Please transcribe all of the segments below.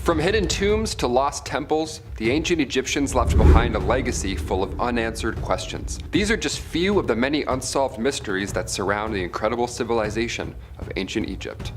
From hidden tombs to lost temples, the ancient Egyptians left behind a legacy full of unanswered questions. These are just few of the many unsolved mysteries that surround the incredible civilization of ancient Egypt.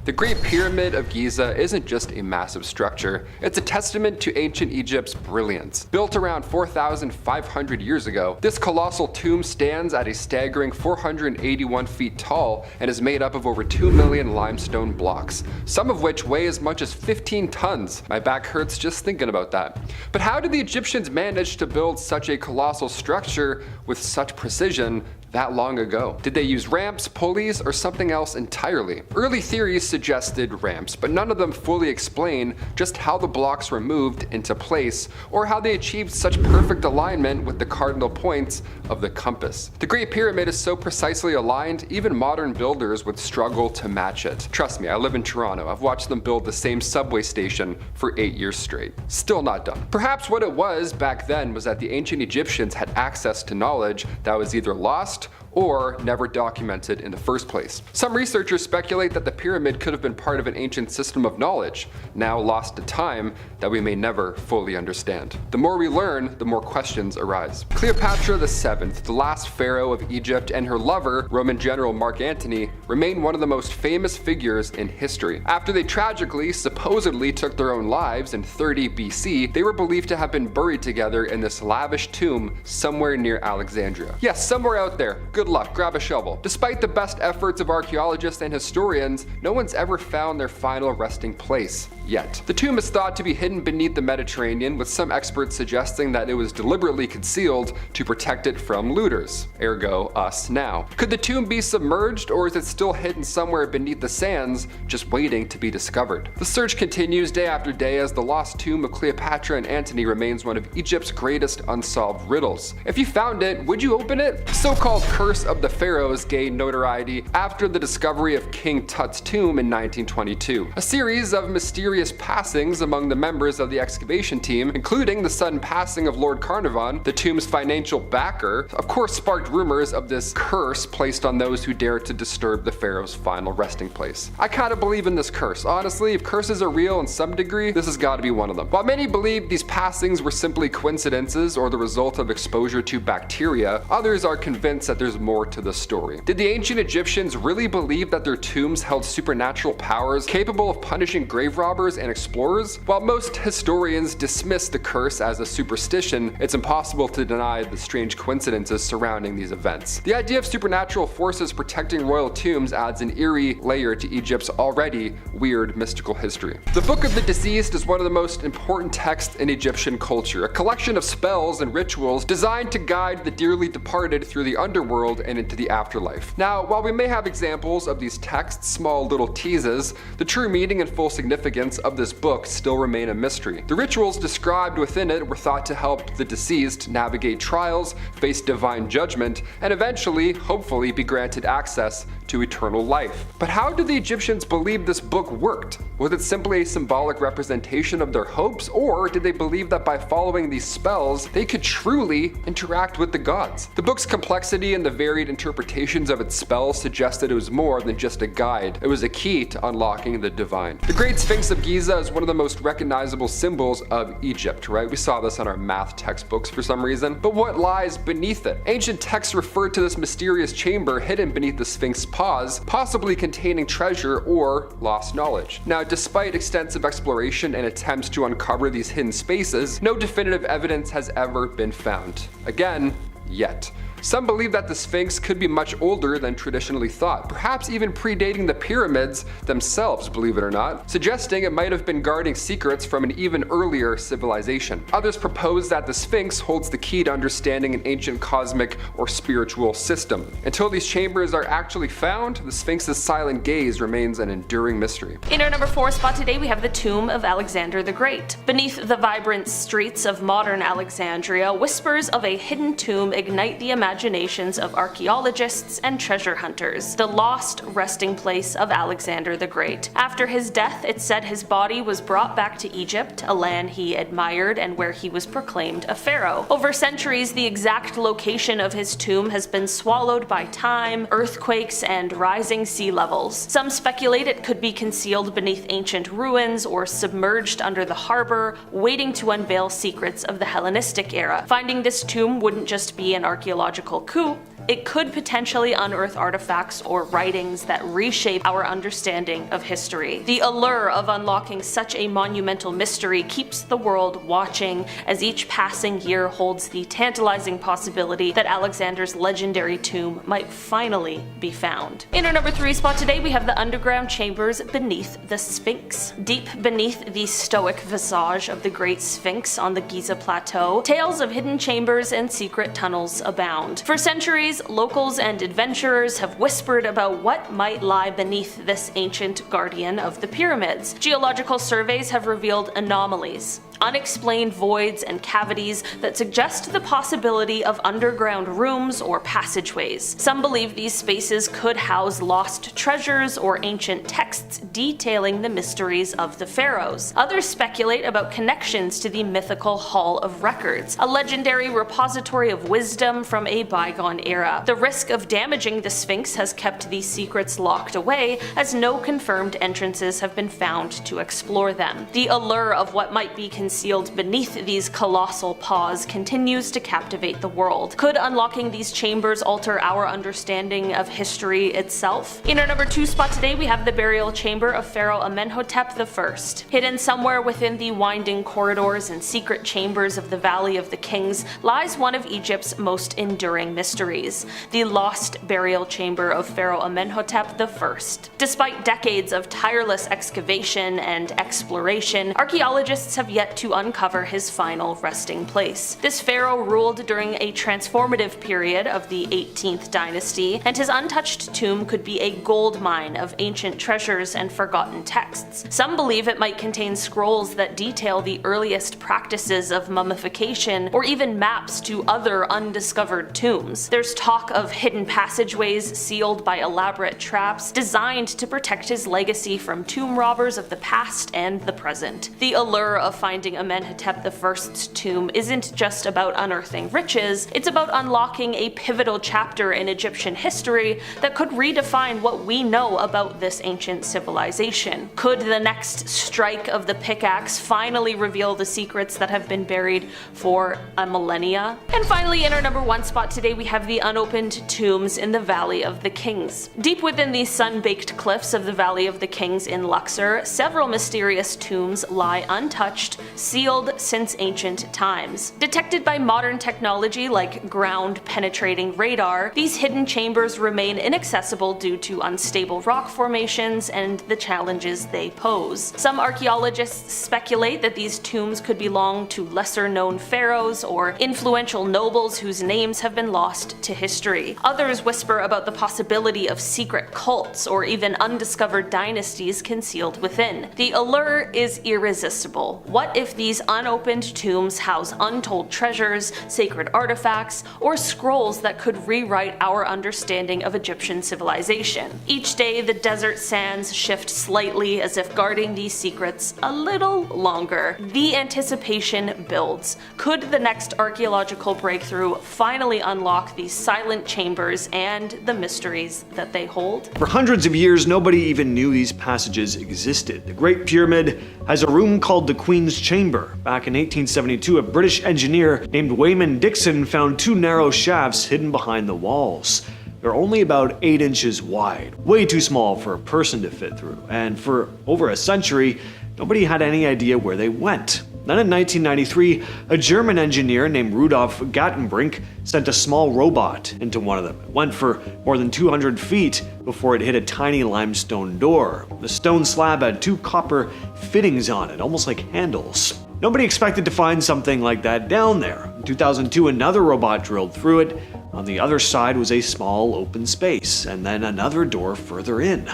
The Great Pyramid of Giza isn't just a massive structure, it's a testament to ancient Egypt's brilliance. Built around 4,500 years ago, this colossal tomb stands at a staggering 481 feet tall and is made up of over 2 million limestone blocks, some of which weigh as much as 15 tons. My back hurts just thinking about that. But how did the Egyptians manage to build such a colossal structure with such precision that long ago? Did they use ramps, pulleys, or something else entirely? Early theories suggested ramps, but none of them fully explain just how the blocks were moved into place or how they achieved such perfect alignment with the cardinal points of the compass. The Great Pyramid is so precisely aligned, even modern builders would struggle to match it. Trust me, I live in Toronto. I've watched them build the same subway station for 8 years straight. Still not done. Perhaps what it was back then was that the ancient Egyptians had access to knowledge that was either lost or never documented in the first place. Some researchers speculate that the pyramid could have been part of an ancient system of knowledge, now lost to time, that we may never fully understand. The more we learn, the more questions arise. Cleopatra VII, the last pharaoh of Egypt, and her lover, Roman general Mark Antony, remain one of the most famous figures in history. After they tragically, supposedly took their own lives in 30 BC, they were believed to have been buried together in this lavish tomb somewhere near Alexandria. Yes, somewhere out there. Good luck, grab a shovel. Despite the best efforts of archaeologists and historians, no one's ever found their final resting place yet. The tomb is thought to be hidden beneath the Mediterranean, with some experts suggesting that it was deliberately concealed to protect it from looters, ergo us now. Could the tomb be submerged, or is it still hidden somewhere beneath the sands, just waiting to be discovered? The search continues day after day as the lost tomb of Cleopatra and Antony remains one of Egypt's greatest unsolved riddles. If you found it, would you open it? The so-called Curse of the Pharaohs gained notoriety after the discovery of King Tut's tomb in 1922. A series of mysterious passings among the members of the excavation team, including the sudden passing of Lord Carnarvon, the tomb's financial backer, of course sparked rumors of this curse placed on those who dared to disturb the pharaoh's final resting place. I kind of believe in this curse. Honestly, if curses are real in some degree, this has got to be one of them. While many believe these passings were simply coincidences or the result of exposure to bacteria, others are convinced that there's more to the story. Did the ancient Egyptians really believe that their tombs held supernatural powers capable of punishing grave robbers and explorers? While most historians dismiss the curse as a superstition, it's impossible to deny the strange coincidences surrounding these events. The idea of supernatural forces protecting royal tombs adds an eerie layer to Egypt's already weird mystical history. The Book of the Deceased is one of the most important texts in Egyptian culture, a collection of spells and rituals designed to guide the dearly departed through the underworld and into the afterlife. Now, while we may have examples of these texts, small little teases, the true meaning and full significance of this book still remain a mystery. The rituals described within it were thought to help the deceased navigate trials, face divine judgment, and eventually, hopefully, be granted access to eternal life. But how did the Egyptians believe this book worked? Was it simply a symbolic representation of their hopes, or did they believe that by following these spells, they could truly interact with the gods? The book's complexity and the varied interpretations of its spells suggested it was more than just a guide. It was a key to unlocking the divine. The Great Sphinx of Giza is one of the most recognizable symbols of Egypt, right? We saw this in our math textbooks for some reason. But what lies beneath it? Ancient texts referred to this mysterious chamber hidden beneath the Sphinx's paws, possibly containing treasure or lost knowledge. Now, despite extensive exploration and attempts to uncover these hidden spaces, no definitive evidence has ever been found. Again, yet. Some believe that the Sphinx could be much older than traditionally thought, perhaps even predating the pyramids themselves, believe it or not, suggesting it might have been guarding secrets from an even earlier civilization. Others propose that the Sphinx holds the key to understanding an ancient cosmic or spiritual system. Until these chambers are actually found, the Sphinx's silent gaze remains an enduring mystery. In our number 4 spot today, we have the tomb of Alexander the Great. Beneath the vibrant streets of modern Alexandria, whispers of a hidden tomb ignite the imagination imaginations of archaeologists and treasure hunters, the lost resting place of Alexander the Great. After his death, it's said his body was brought back to Egypt, a land he admired and where he was proclaimed a pharaoh. Over centuries, the exact location of his tomb has been swallowed by time, earthquakes, and rising sea levels. Some speculate it could be concealed beneath ancient ruins or submerged under the harbor, waiting to unveil secrets of the Hellenistic era. Finding this tomb wouldn't just be an archaeological coup, it could potentially unearth artifacts or writings that reshape our understanding of history. The allure of unlocking such a monumental mystery keeps the world watching as each passing year holds the tantalizing possibility that Alexander's legendary tomb might finally be found. In our number 3 spot today, we have the underground chambers beneath the Sphinx. Deep beneath the stoic visage of the Great Sphinx on the Giza Plateau, tales of hidden chambers and secret tunnels abound. For centuries, locals and adventurers have whispered about what might lie beneath this ancient guardian of the pyramids. Geological surveys have revealed anomalies, unexplained voids and cavities that suggest the possibility of underground rooms or passageways. Some believe these spaces could house lost treasures or ancient texts detailing the mysteries of the pharaohs. Others speculate about connections to the mythical Hall of Records, a legendary repository of wisdom from a bygone era. The risk of damaging the Sphinx has kept these secrets locked away, as no confirmed entrances have been found to explore them. The allure of what might be concealed beneath these colossal paws continues to captivate the world. Could unlocking these chambers alter our understanding of history itself? In our number 2 spot today, we have the burial chamber of Pharaoh Amenhotep I. Hidden somewhere within the winding corridors and secret chambers of the Valley of the Kings lies one of Egypt's most enduring mysteries, the lost burial chamber of Pharaoh Amenhotep I. Despite decades of tireless excavation and exploration, archaeologists have yet to uncover his final resting place. This pharaoh ruled during a transformative period of the 18th dynasty, and his untouched tomb could be a gold mine of ancient treasures and forgotten texts. Some believe it might contain scrolls that detail the earliest practices of mummification, or even maps to other undiscovered tombs. There's talk of hidden passageways sealed by elaborate traps designed to protect his legacy from tomb robbers of the past and the present. The allure of finding Amenhotep I's tomb isn't just about unearthing riches, it's about unlocking a pivotal chapter in Egyptian history that could redefine what we know about this ancient civilization. Could the next strike of the pickaxe finally reveal the secrets that have been buried for a millennia? And finally, in our number 1 spot today, we have the unopened tombs in the Valley of the Kings. Deep within the sun-baked cliffs of the Valley of the Kings in Luxor, several mysterious tombs lie untouched, sealed since ancient times. Detected by modern technology like ground-penetrating radar, these hidden chambers remain inaccessible due to unstable rock formations and the challenges they pose. Some archaeologists speculate that these tombs could belong to lesser-known pharaohs or influential nobles whose names have been lost to history. Others whisper about the possibility of secret cults or even undiscovered dynasties concealed within. The allure is irresistible. What if these unopened tombs house untold treasures, sacred artifacts, or scrolls that could rewrite our understanding of Egyptian civilization? Each day, the desert sands shift slightly as if guarding these secrets a little longer. The anticipation builds. Could the next archaeological breakthrough finally unlock these silent chambers and the mysteries that they hold? For hundreds of years, nobody even knew these passages existed. The Great Pyramid has a room called the Queen's Chamber. Back in 1872, a British engineer named Wayman Dixon found 2 narrow shafts hidden behind the walls. They're only about 8 inches wide, way too small for a person to fit through, and for over a century, nobody had any idea where they went. Then in 1993, a German engineer named Rudolf Gattenbrink sent a small robot into one of them. It went for more than 200 feet before it hit a tiny limestone door. The stone slab had 2 copper fittings on it, almost like handles. Nobody expected to find something like that down there. In 2002, another robot drilled through it. On the other side was a small open space, and then another door further in.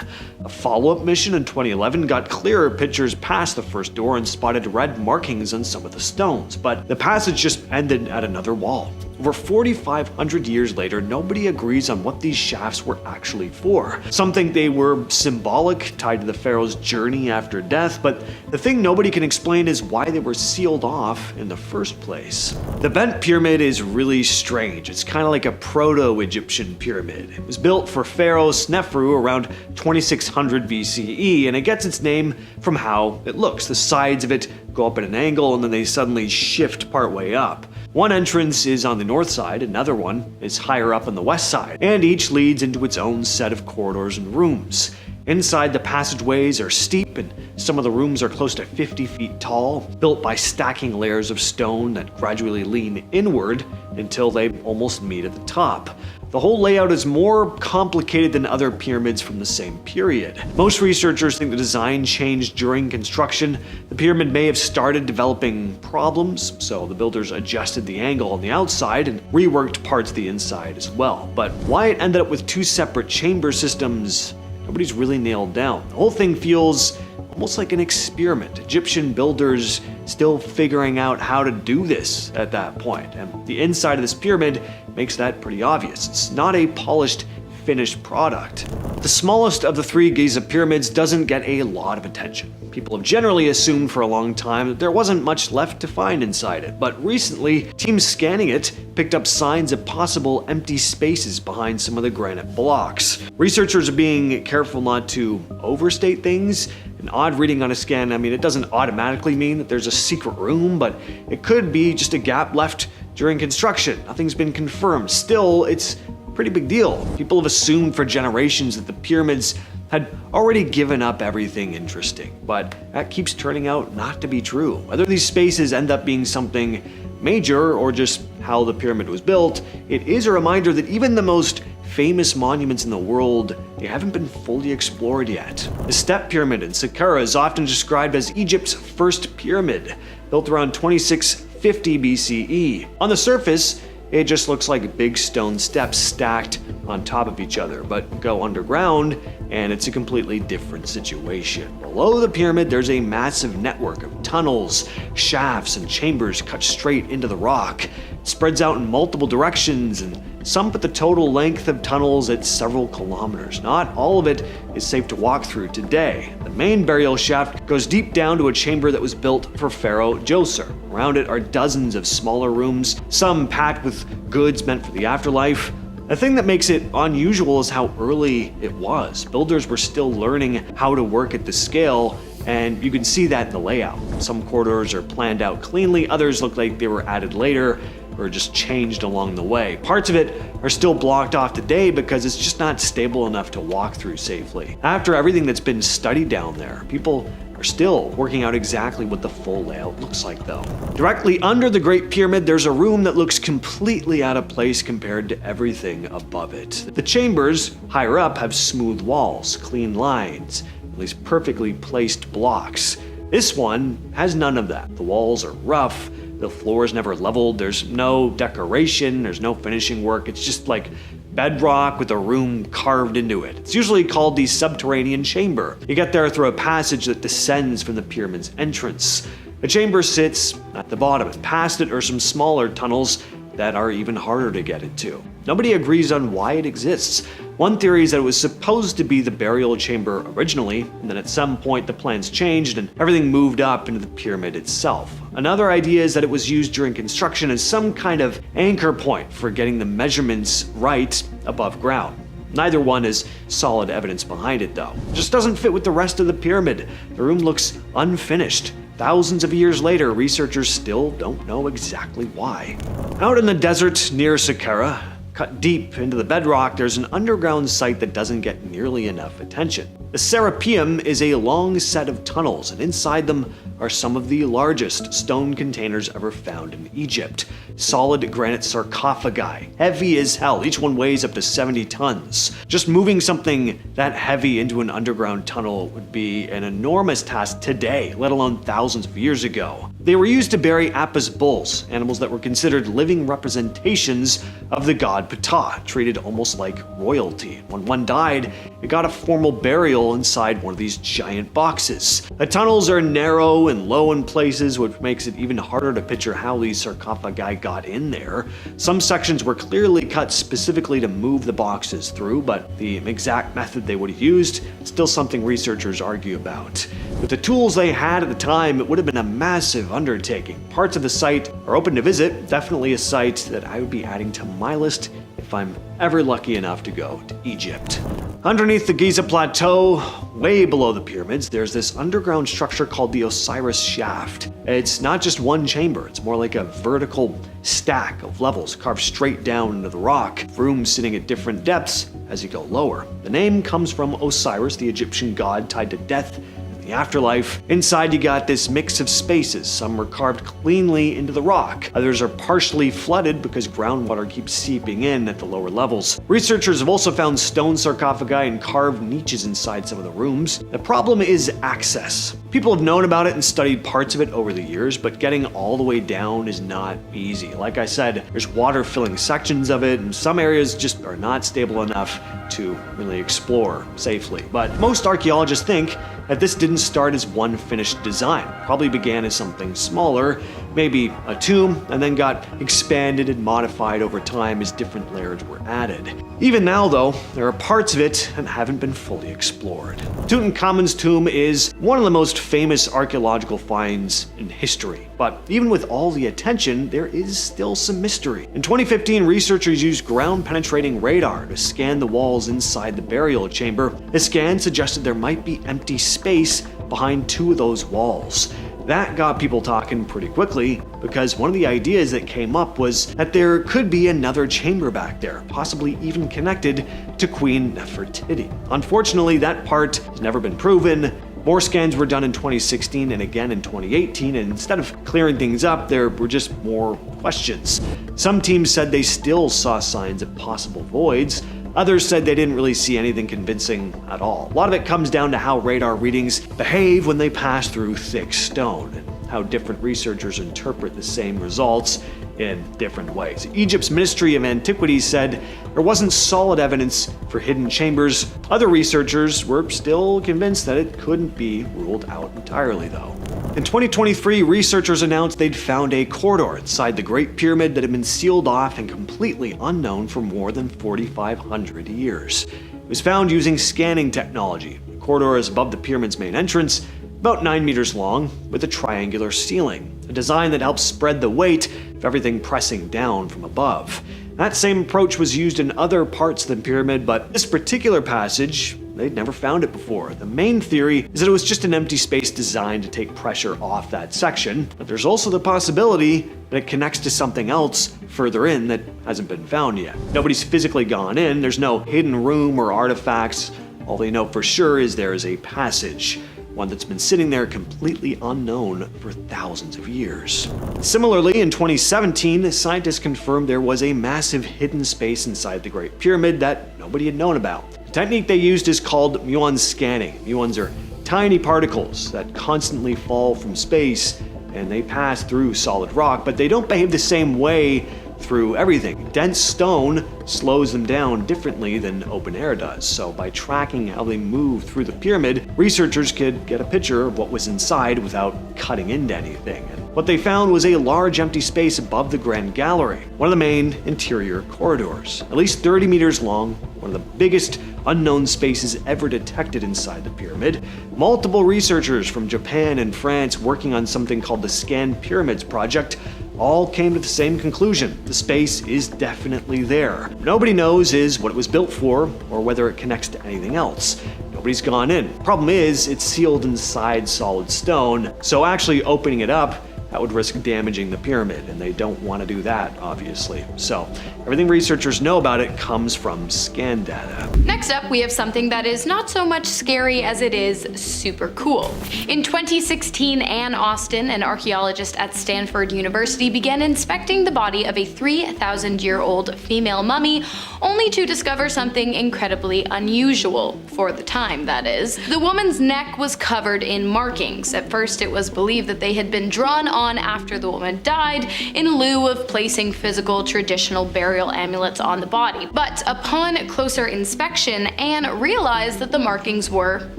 A follow-up mission in 2011 got clearer pictures past the first door and spotted red markings on some of the stones, but the passage just ended at another wall. Over 4,500 years later, nobody agrees on what these shafts were actually for. Some think they were symbolic, tied to the pharaoh's journey after death, but the thing nobody can explain is why they were sealed off in the first place. The bent pyramid is really strange. It's kind of like a proto-Egyptian pyramid. It was built for Pharaoh Sneferu around 2600 BCE, and it gets its name from how it looks. The sides of it go up at an angle and then they suddenly shift partway up. One entrance is on the north side, another one is higher up on the west side, and each leads into its own set of corridors and rooms. Inside, the passageways are steep, and some of the rooms are close to 50 feet tall, built by stacking layers of stone that gradually lean inward until they almost meet at the top. The whole layout is more complicated than other pyramids from the same period. Most researchers think the design changed during construction. The pyramid may have started developing problems, so the builders adjusted the angle on the outside and reworked parts of the inside as well. But why it ended up with two separate chamber systems, nobody's really nailed down. The whole thing feels almost like an experiment. Egyptian builders still figuring out how to do this at that point. And the inside of this pyramid makes that pretty obvious. It's not a polished, finished product. The smallest of the three Giza pyramids doesn't get a lot of attention. People have generally assumed for a long time that there wasn't much left to find inside it, but recently, teams scanning it picked up signs of possible empty spaces behind some of the granite blocks. Researchers are being careful not to overstate things. An odd reading on a scan, it doesn't automatically mean that there's a secret room, but it could be just a gap left during construction. Nothing's been confirmed. Still, it's a pretty big deal. People have assumed for generations that the pyramids had already given up everything interesting, but that keeps turning out not to be true. Whether these spaces end up being something major or just how the pyramid was built, it is a reminder that even the most famous monuments in the world, they haven't been fully explored yet. The Step Pyramid in Saqqara is often described as Egypt's first pyramid, built around 2650 BCE. On the surface, it just looks like big stone steps stacked on top of each other, but go underground and it's a completely different situation. Below the pyramid, there's a massive network of tunnels, shafts, and chambers cut straight into the rock. It spreads out in multiple directions, and some put the total length of tunnels at several kilometers. Not all of it is safe to walk through today. The main burial shaft goes deep down to a chamber that was built for Pharaoh Djoser. Around it are dozens of smaller rooms, some packed with goods meant for the afterlife. The thing that makes it unusual is how early it was. Builders were still learning how to work at this scale, and you can see that in the layout. Some corridors are planned out cleanly, others look like they were added later or just changed along the way. Parts of it are still blocked off today because it's just not stable enough to walk through safely. After everything that's been studied down there, people are still working out exactly what the full layout looks like though. Directly under the Great Pyramid, there's a room that looks completely out of place compared to everything above it. The chambers higher up have smooth walls, clean lines, at least perfectly placed blocks. This one has none of that. The walls are rough, the floor is never leveled, there's no decoration, there's no finishing work, it's just like bedrock with a room carved into it. It's usually called the subterranean chamber. You get there through a passage that descends from the pyramid's entrance. The chamber sits at the bottom, and past it are some smaller tunnels that are even harder to get into. Nobody agrees on why it exists. One theory is that it was supposed to be the burial chamber originally, and then at some point the plans changed and everything moved up into the pyramid itself. Another idea is that it was used during construction as some kind of anchor point for getting the measurements right above ground. Neither one has solid evidence behind it though. It just doesn't fit with the rest of the pyramid. The room looks unfinished. Thousands of years later, researchers still don't know exactly why. Out in the desert near Saqqara, cut deep into the bedrock, there's an underground site that doesn't get nearly enough attention. The Serapeum is a long set of tunnels, and inside them are some of the largest stone containers ever found in Egypt. Solid granite sarcophagi, heavy as hell. Each one weighs up to 70 tons. Just moving something that heavy into an underground tunnel would be an enormous task today, let alone thousands of years ago. They were used to bury Apis bulls, animals that were considered living representations of the god Ptah, treated almost like royalty. When one died, it got a formal burial burial inside one of these giant boxes. The tunnels are narrow and low in places, which makes it even harder to picture how these sarcophagi got in there. Some sections were clearly cut specifically to move the boxes through, but the exact method they would have used is still something researchers argue about. With the tools they had at the time, it would have been a massive undertaking. Parts of the site are open to visit, definitely a site that I would be adding to my list if I'm ever lucky enough to go to Egypt. Underneath the Giza Plateau, way below the pyramids, there's this underground structure called the Osiris Shaft. It's not just one chamber, it's more like a vertical stack of levels carved straight down into the rock, rooms sitting at different depths as you go lower. The name comes from Osiris, the Egyptian god tied to death, the afterlife. Inside you got this mix of spaces. Some are carved cleanly into the rock. Others are partially flooded because groundwater keeps seeping in at the lower levels. Researchers have also found stone sarcophagi and carved niches inside some of the rooms. The problem is access. People have known about it and studied parts of it over the years, but getting all the way down is not easy. Like I said, there's water filling sections of it, and some areas just are not stable enough to really explore safely. But most archaeologists think that this didn't start as one finished design. It probably began as something smaller, maybe a tomb, and then got expanded and modified over time as different layers were added. Even now, though, there are parts of it that haven't been fully explored. Tutankhamun's tomb is one of the most famous archaeological finds in history, but even with all the attention, there is still some mystery. In 2015, researchers used ground-penetrating radar to scan the walls inside the burial chamber. The scan suggested there might be empty space behind two of those walls. That got people talking pretty quickly, because one of the ideas that came up was that there could be another chamber back there, possibly even connected to Queen Nefertiti. Unfortunately, that part has never been proven. More scans were done in 2016 and again in 2018, and instead of clearing things up, there were just more questions. Some teams said they still saw signs of possible voids. Others said they didn't really see anything convincing at all. A lot of it comes down to how radar readings behave when they pass through thick stone, and how different researchers interpret the same results in different ways. Egypt's Ministry of Antiquities said there wasn't solid evidence for hidden chambers. Other researchers were still convinced that it couldn't be ruled out entirely, though. In 2023, researchers announced they'd found a corridor inside the Great Pyramid that had been sealed off and completely unknown for more than 4,500 years. It was found using scanning technology. The corridor is above the pyramid's main entrance, about 9 meters long, with a triangular ceiling, a design that helps spread the weight of everything pressing down from above. That same approach was used in other parts of the pyramid, but this particular passage, they'd never found it before. The main theory is that it was just an empty space designed to take pressure off that section, but there's also the possibility that it connects to something else further in that hasn't been found yet. Nobody's physically gone in, there's no hidden room or artifacts. All they know for sure is there is a passage, one that's been sitting there completely unknown for thousands of years. Similarly, in 2017, scientists confirmed there was a massive hidden space inside the Great Pyramid that nobody had known about. The technique they used is called muon scanning. Muons are tiny particles that constantly fall from space, and they pass through solid rock, but they don't behave the same way through everything. Dense stone slows them down differently than open air does. So by tracking how they move through the pyramid, researchers could get a picture of what was inside without cutting into anything. And what they found was a large empty space above the Grand Gallery, one of the main interior corridors. At least 30 meters long, one of the biggest unknown spaces ever detected inside the pyramid. Multiple researchers from Japan and France working on something called the Scanned Pyramids Project all came to the same conclusion. The space is definitely there. Nobody knows is what it was built for or whether it connects to anything else. Nobody's gone in. Problem is, it's sealed inside solid stone, so actually opening it up, that would risk damaging the pyramid, and they don't want to do that, obviously. So, everything researchers know about it comes from scan data. Next up, we have something that is not so much scary as it is super cool. In 2016, Ann Austin, an archaeologist at Stanford University, began inspecting the body of a 3,000-year-old female mummy, only to discover something incredibly unusual, for the time, that is. The woman's neck was covered in markings. At first, it was believed that they had been drawn on on after the woman died in lieu of placing physical traditional burial amulets on the body. But upon closer inspection, Anne realized that the markings were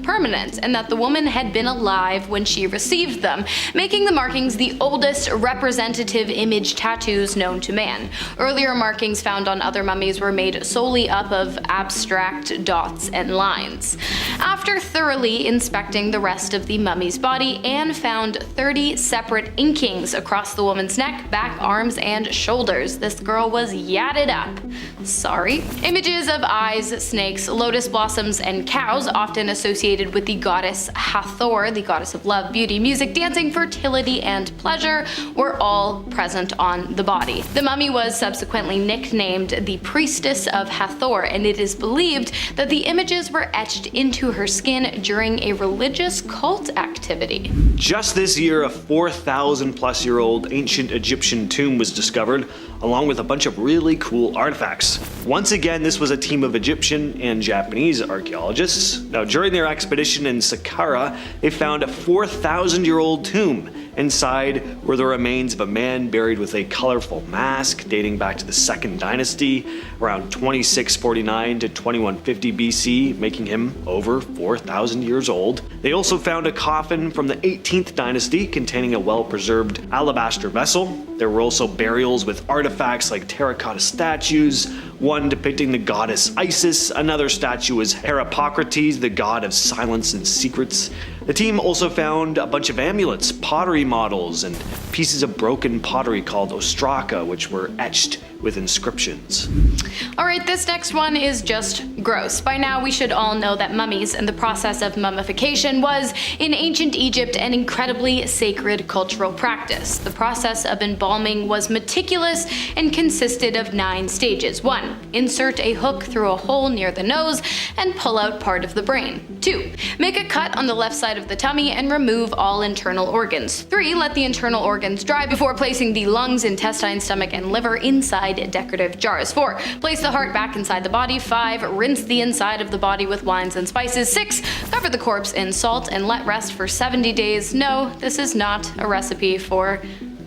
permanent and that the woman had been alive when she received them, making the markings the oldest representative image tattoos known to man. Earlier markings found on other mummies were made solely up of abstract dots and lines. After thoroughly inspecting the rest of the mummy's body, Anne found 30 separate inkings across the woman's neck, back, arms, and shoulders. This girl was yadded up. Sorry. Images of eyes, snakes, lotus blossoms, and cows, often associated with the goddess Hathor, the goddess of love, beauty, music, dancing, fertility, and pleasure, were all present on the body. The mummy was subsequently nicknamed the Priestess of Hathor, and it is believed that the images were etched into her skin during a religious cult activity. Just this year, a 4,000-plus-year-old ancient Egyptian tomb was discovered, along with a bunch of really cool artifacts. Once again, this was a team of Egyptian and Japanese archaeologists. Now, during their expedition in Saqqara, they found a 4,000-year-old tomb. Inside were the remains of a man buried with a colorful mask dating back to the Second Dynasty, around 2649 to 2150 BC, making him over 4,000 years old. They also found a coffin from the 18th Dynasty containing a well-preserved alabaster vessel. There were also burials with artifacts like terracotta statues, one depicting the goddess Isis, another statue was Harpocrates, the god of silence and secrets. The team also found a bunch of amulets, pottery models, and pieces of broken pottery called ostraka, which were etched with inscriptions. Alright, this next one is just gross. By now we should all know that mummies and the process of mummification was, in ancient Egypt, an incredibly sacred cultural practice. The process of embalming was meticulous and consisted of 9 stages. 1. Insert a hook through a hole near the nose and pull out part of the brain. 2. Make a cut on the left side of the tummy and remove all internal organs. 3. Let the internal organs dry before placing the lungs, intestine, stomach, and liver inside decorative jars. 4. Place the heart back inside the body. 5. Rinse the inside of the body with wines and spices. 6. Cover the corpse in salt and let rest for 70 days. No, this is not a recipe for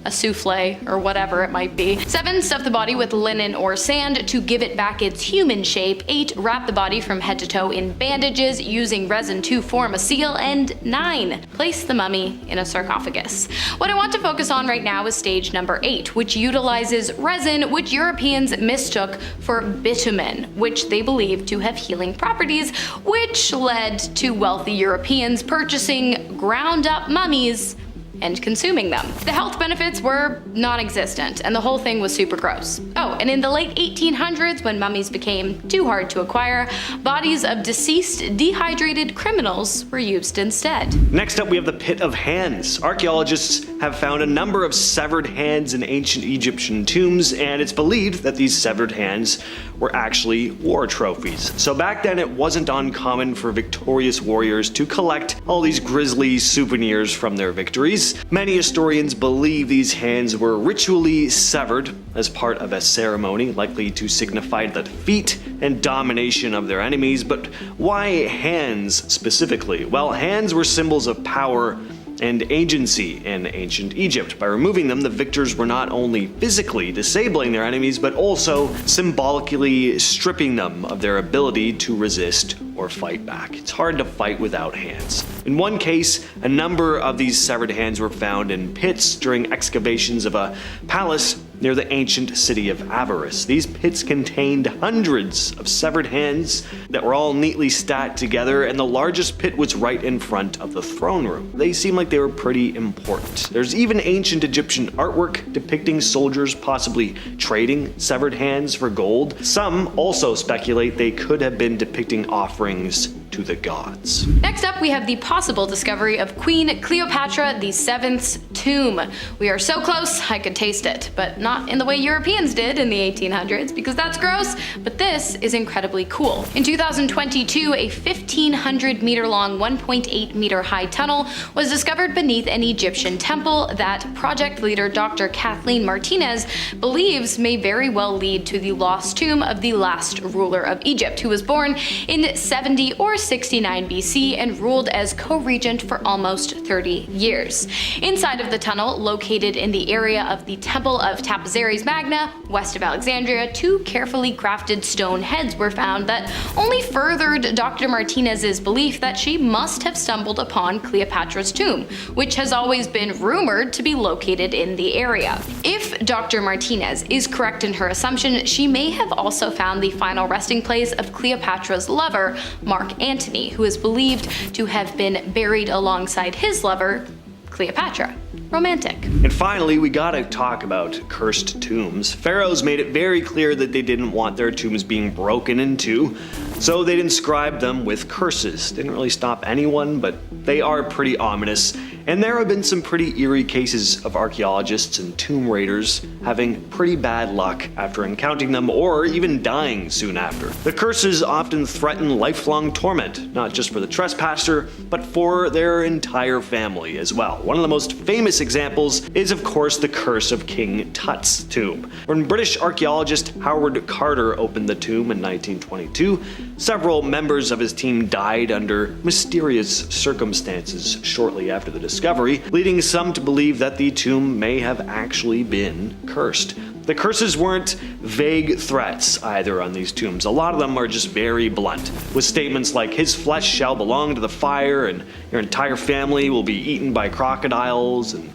a souffle or whatever it might be. 7. Stuff the body with linen or sand to give it back its human shape. 8. Wrap the body from head to toe in bandages using resin to form a seal. And 9. Place the mummy in a sarcophagus. What I want to focus on right now is stage number 8, which utilizes resin, which Europeans mistook for bitumen, which they believed to have healing properties, which led to wealthy Europeans purchasing ground up mummies and consuming them. The health benefits were non-existent, and the whole thing was super gross. Oh, and in the late 1800s, when mummies became too hard to acquire, bodies of deceased, dehydrated criminals were used instead. Next up, we have the Pit of Hands. Archaeologists have found a number of severed hands in ancient Egyptian tombs, and it's believed that these severed hands were actually war trophies. So back then, it wasn't uncommon for victorious warriors to collect all these grisly souvenirs from their victories. Many historians believe these hands were ritually severed as part of a ceremony, likely to signify the defeat and domination of their enemies. But why hands specifically? Well, hands were symbols of power and agency in ancient Egypt. By removing them, the victors were not only physically disabling their enemies, but also symbolically stripping them of their ability to resist or fight back. It's hard to fight without hands. In one case, a number of these severed hands were found in pits during excavations of a palace near the ancient city of Avaris. These pits contained hundreds of severed hands that were all neatly stacked together, and the largest pit was right in front of the throne room. They seem like they were pretty important. There's even ancient Egyptian artwork depicting soldiers possibly trading severed hands for gold. Some also speculate they could have been depicting offerings to the gods. Next up, we have the possible discovery of Queen Cleopatra VII's tomb. We are so close, I could taste it, but not in the way Europeans did in the 1800s, because that's gross, but this is incredibly cool. In 2022, a 1,500 meter long, 1.8 meter high tunnel was discovered beneath an Egyptian temple that project leader Dr. Kathleen Martinez believes may very well lead to the lost tomb of the last ruler of Egypt, who was born in 70 or 469 BC and ruled as co-regent for almost 30 years. Inside of the tunnel, located in the area of the Temple of Tapizaries Magna, west of Alexandria, two carefully crafted stone heads were found that only furthered Dr. Martinez's belief that she must have stumbled upon Cleopatra's tomb, which has always been rumored to be located in the area. If Dr. Martinez is correct in her assumption, she may have also found the final resting place of Cleopatra's lover, Mark Antony, who is believed to have been buried alongside his lover, Cleopatra. Romantic. And finally, we gotta talk about cursed tombs. Pharaohs made it very clear that they didn't want their tombs being broken into, so they'd inscribe them with curses. Didn't really stop anyone, but they are pretty ominous. And there have been some pretty eerie cases of archaeologists and tomb raiders having pretty bad luck after encountering them or even dying soon after. The curses often threaten lifelong torment, not just for the trespasser, but for their entire family as well. One of the most famous examples is of course the curse of King Tut's tomb. When British archaeologist Howard Carter opened the tomb in 1922, several members of his team died under mysterious circumstances shortly after the discovery, leading some to believe that the tomb may have actually been cursed. The curses weren't vague threats either on these tombs. A lot of them are just very blunt, with statements like, "His flesh shall belong to the fire," and "Your entire family will be eaten by crocodiles," and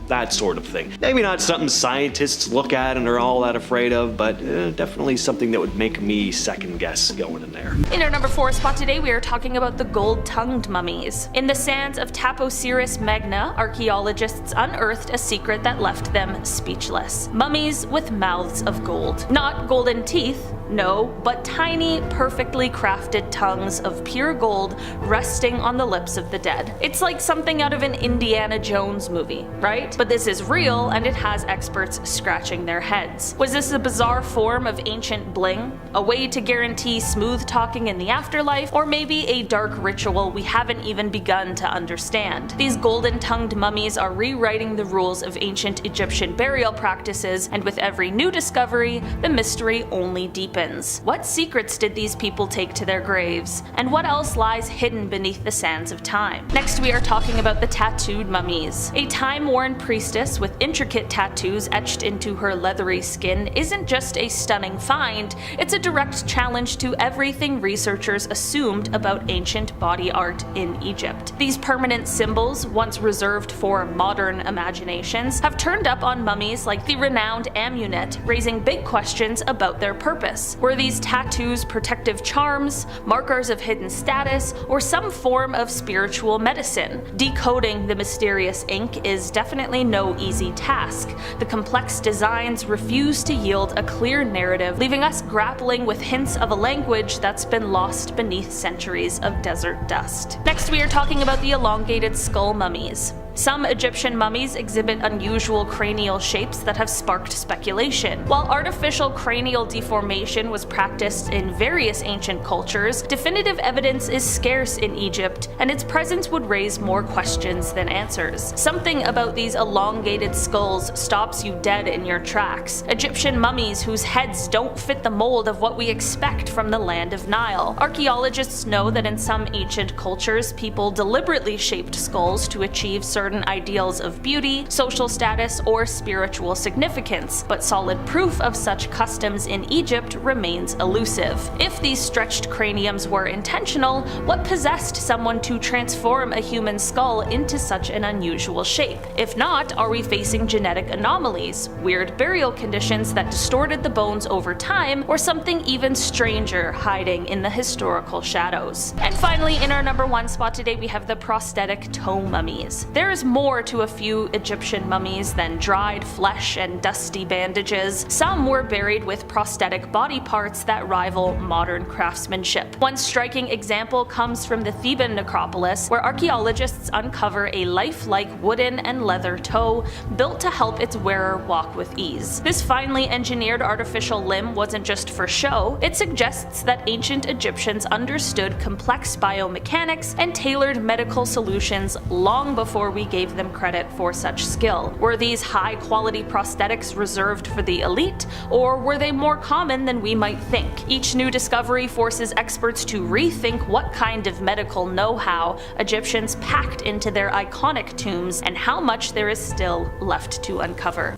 that sort of thing. Maybe not something scientists look at and are all that afraid of, but definitely something that would make me second guess going in there. In our number 4 spot today, we are talking about the gold-tongued mummies. In the sands of Tapizaries Magna, archaeologists unearthed a secret that left them speechless. Mummies with mouths of gold. Not golden teeth, no, but tiny, perfectly crafted tongues of pure gold resting on the lips of the dead. It's like something out of an Indiana Jones movie, right? But this is real, and it has experts scratching their heads. Was this a bizarre form of ancient bling? A way to guarantee smooth talking in the afterlife? Or maybe a dark ritual we haven't even begun to understand? These golden-tongued mummies are rewriting the rules of ancient Egyptian burial practices, and with every new discovery, the mystery only deepens. What secrets did these people take to their graves? And what else lies hidden beneath the sands of time? Next, we are talking about the tattooed mummies. A time-worn priestess with intricate tattoos etched into her leathery skin isn't just a stunning find, it's a direct challenge to everything researchers assumed about ancient body art in Egypt. These permanent symbols, once reserved for modern imaginations, have turned up on mummies like the renowned Amunet, raising big questions about their purpose. Were these tattoos protective charms, markers of hidden status, or some form of spiritual medicine? Decoding the mysterious ink is definitely no easy task. The complex designs refuse to yield a clear narrative, leaving us grappling with hints of a language that's been lost beneath centuries of desert dust. Next, we are talking about the elongated skull mummies. Some Egyptian mummies exhibit unusual cranial shapes that have sparked speculation. While artificial cranial deformation was practiced in various ancient cultures, definitive evidence is scarce in Egypt, and its presence would raise more questions than answers. Something about these elongated skulls stops you dead in your tracks. Egyptian mummies whose heads don't fit the mold of what we expect from the land of Nile. Archaeologists know that in some ancient cultures, people deliberately shaped skulls to achieve certain ideals of beauty, social status, or spiritual significance, but solid proof of such customs in Egypt remains elusive. If these stretched craniums were intentional, what possessed someone to transform a human skull into such an unusual shape? If not, are we facing genetic anomalies, weird burial conditions that distorted the bones over time, or something even stranger hiding in the historical shadows? And finally, in our number 1 spot today, we have the prosthetic toe mummies. There is more to a few Egyptian mummies than dried flesh and dusty bandages. Some were buried with prosthetic body parts that rival modern craftsmanship. One striking example comes from the Theban necropolis, where archaeologists uncover a lifelike wooden and leather toe built to help its wearer walk with ease. This finely engineered artificial limb wasn't just for show, it suggests that ancient Egyptians understood complex biomechanics and tailored medical solutions long before we gave them credit for such skill. Were these high-quality prosthetics reserved for the elite, or were they more common than we might think? Each new discovery forces experts to rethink what kind of medical know-how Egyptians packed into their iconic tombs and how much there is still left to uncover.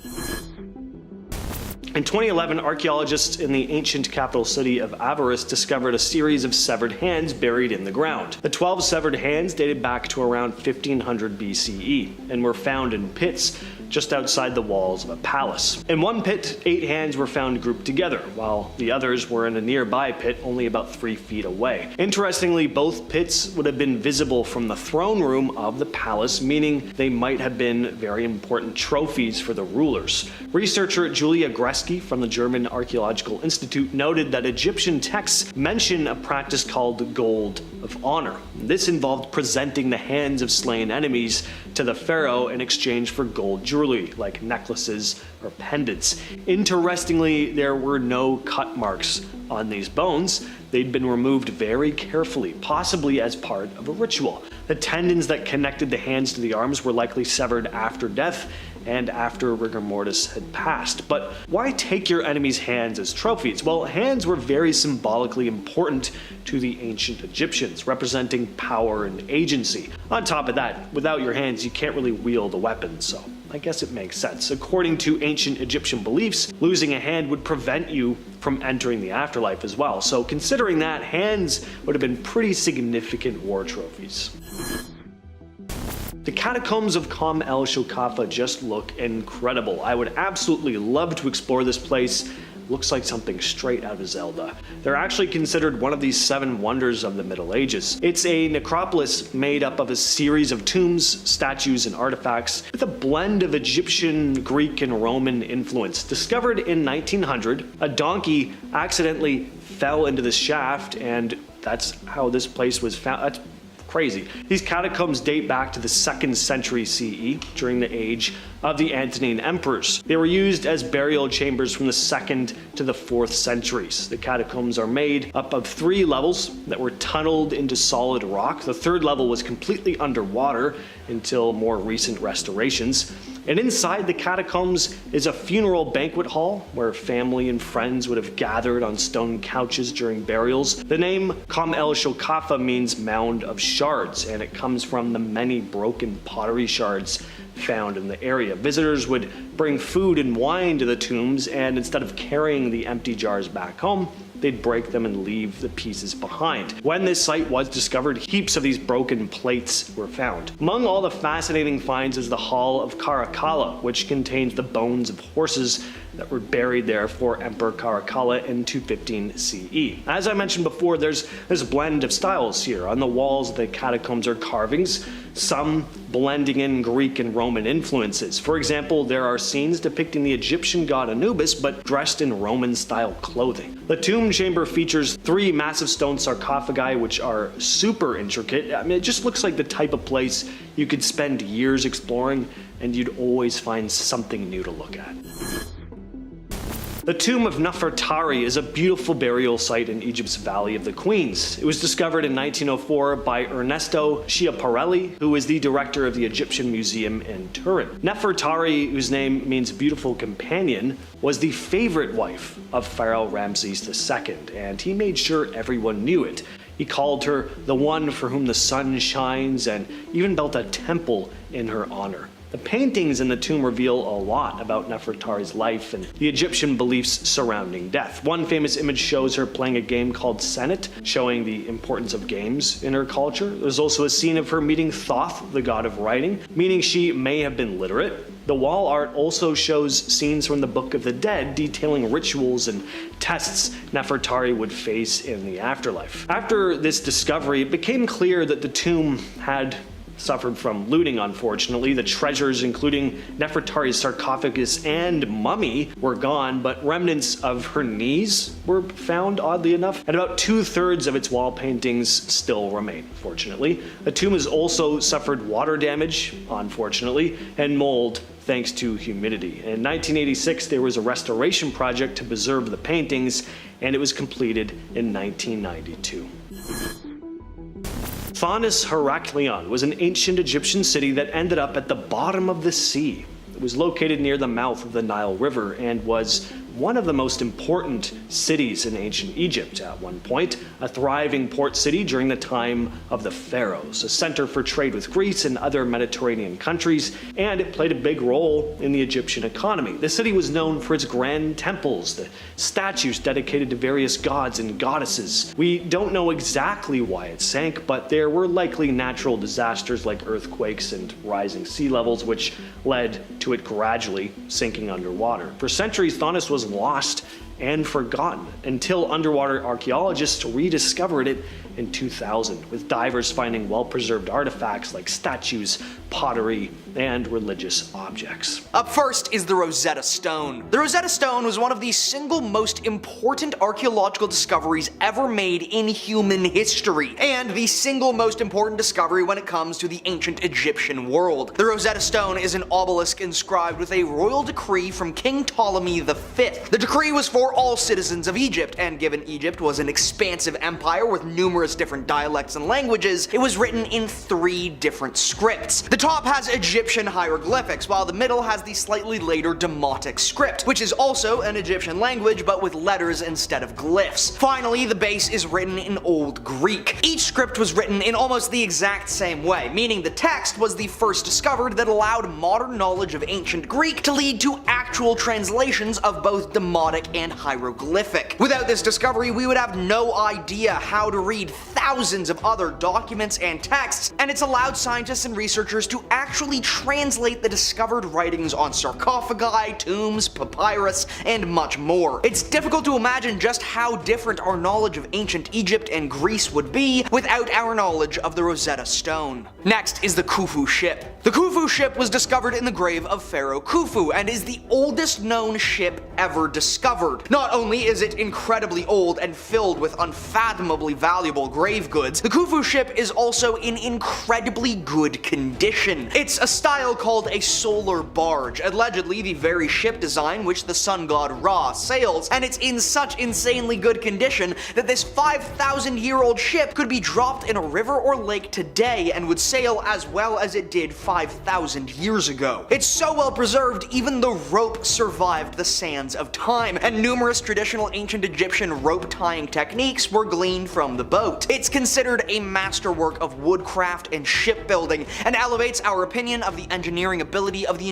In 2011, archaeologists in the ancient capital city of Avaris discovered a series of severed hands buried in the ground. The 12 severed hands dated back to around 1500 BCE and were found in pits just outside the walls of a palace. In one pit, 8 hands were found grouped together, while the others were in a nearby pit only about 3 feet away. Interestingly, both pits would have been visible from the throne room of the palace, meaning they might have been very important trophies for the rulers. Researcher Julia Greski from the German Archaeological Institute noted that Egyptian texts mention a practice called gold of honor. This involved presenting the hands of slain enemies to the pharaoh in exchange for gold jewelry, like necklaces or pendants. Interestingly, there were no cut marks on these bones. They'd been removed very carefully, possibly as part of a ritual. The tendons that connected the hands to the arms were likely severed after death and after rigor mortis had passed. But why take your enemy's hands as trophies? Well, hands were very symbolically important to the ancient Egyptians, representing power and agency. On top of that, without your hands, you can't really wield a weapon, so I guess it makes sense. According to ancient Egyptian beliefs, losing a hand would prevent you from entering the afterlife as well. So considering that, hands would have been pretty significant war trophies. The catacombs of Kom El Shokafa just look incredible. I would absolutely love to explore this place. Looks like something straight out of Zelda. They're actually considered one of these 7 wonders of the Middle Ages. It's a necropolis made up of a series of tombs, statues, and artifacts with a blend of Egyptian, Greek, and Roman influence. Discovered in 1900, a donkey accidentally fell into the shaft, and that's how this place was found. That's crazy. These catacombs date back to the 2nd century CE, during the age of the Antonine emperors. They were used as burial chambers from the 2nd to the 4th centuries. The catacombs are made up of 3 levels that were tunneled into solid rock. The 3rd level was completely underwater until more recent restorations. And inside the catacombs is a funeral banquet hall where family and friends would have gathered on stone couches during burials. The name Kom El Shokafa means mound of shards, and it comes from the many broken pottery shards found in the area. Visitors would bring food and wine to the tombs, and instead of carrying the empty jars back home, they'd break them and leave the pieces behind. When this site was discovered, heaps of these broken plates were found. Among all the fascinating finds is the Hall of Caracalla, which contains the bones of horses that were buried there for Emperor Caracalla in 215 CE. As I mentioned before, there's a blend of styles here. On the walls of the catacombs are carvings, some blending in Greek and Roman influences. For example, there are scenes depicting the Egyptian god Anubis, but dressed in Roman-style clothing. The tomb chamber features 3 massive stone sarcophagi, which are super intricate. I mean, it just looks like the type of place you could spend years exploring, and you'd always find something new to look at. The tomb of Nefertari is a beautiful burial site in Egypt's Valley of the Queens. It was discovered in 1904 by Ernesto Schiaparelli, who is the director of the Egyptian Museum in Turin. Nefertari, whose name means beautiful companion, was the favorite wife of Pharaoh Ramses II, and he made sure everyone knew it. He called her the one for whom the sun shines, and even built a temple in her honor. The paintings in the tomb reveal a lot about Nefertari's life and the Egyptian beliefs surrounding death. One famous image shows her playing a game called Senet, showing the importance of games in her culture. There's also a scene of her meeting Thoth, the god of writing, meaning she may have been literate. The wall art also shows scenes from the Book of the Dead, detailing rituals and tests Nefertari would face in the afterlife. After this discovery, it became clear that the tomb had suffered from looting, unfortunately. The treasures, including Nefertari's sarcophagus and mummy, were gone, but remnants of her knees were found, oddly enough, and about 2/3 of its wall paintings still remain, fortunately. The tomb has also suffered water damage, unfortunately, and mold thanks to humidity. In 1986, there was a restoration project to preserve the paintings, and it was completed in 1992. Thonis Heraklion was an ancient Egyptian city that ended up at the bottom of the sea. It was located near the mouth of the Nile River and was one of the most important cities in ancient Egypt at one point, a thriving port city during the time of the pharaohs, a center for trade with Greece and other Mediterranean countries, and it played a big role in the Egyptian economy. The city was known for its grand temples, the statues dedicated to various gods and goddesses. We don't know exactly why it sank, but there were likely natural disasters like earthquakes and rising sea levels, which led to it gradually sinking underwater. For centuries, Thonis was lost and forgotten until underwater archaeologists rediscovered it in 2000, with divers finding well-preserved artifacts like statues, pottery, and religious objects. Up first is the Rosetta Stone. The Rosetta Stone was one of the single most important archaeological discoveries ever made in human history, and the single most important discovery when it comes to the ancient Egyptian world. The Rosetta Stone is an obelisk inscribed with a royal decree from King Ptolemy V. The decree was for all citizens of Egypt, and given Egypt was an expansive empire with numerous different dialects and languages, it was written in 3 different scripts. The top has Egyptian hieroglyphics, while the middle has the slightly later Demotic script, which is also an Egyptian language but with letters instead of glyphs. Finally, the base is written in Old Greek. Each script was written in almost the exact same way, meaning the text was the first discovered that allowed modern knowledge of ancient Greek to lead to actual translations of both Demotic and hieroglyphic. Without this discovery, we would have no idea how to read thousands of other documents and texts, and it's allowed scientists and researchers to actually translate the discovered writings on sarcophagi, tombs, papyrus, and much more. It's difficult to imagine just how different our knowledge of ancient Egypt and Greece would be without our knowledge of the Rosetta Stone. Next is the Khufu ship. The Khufu ship was discovered in the grave of Pharaoh Khufu and is the oldest known ship ever discovered. Not only is it incredibly old and filled with unfathomably valuable grave goods, the Khufu ship is also in incredibly good condition. It's a style called a solar barge, allegedly the very ship design which the sun god Ra sails, and it's in such insanely good condition that this 5,000-year-old ship could be dropped in a river or lake today and would sail as well as it did 5,000 years ago. It's so well preserved, even the rope survived the sands of time, and numerous traditional ancient Egyptian rope tying techniques were gleaned from the boat. It's considered a masterwork of woodcraft and shipbuilding, and elevates our opinion of the engineering ability of the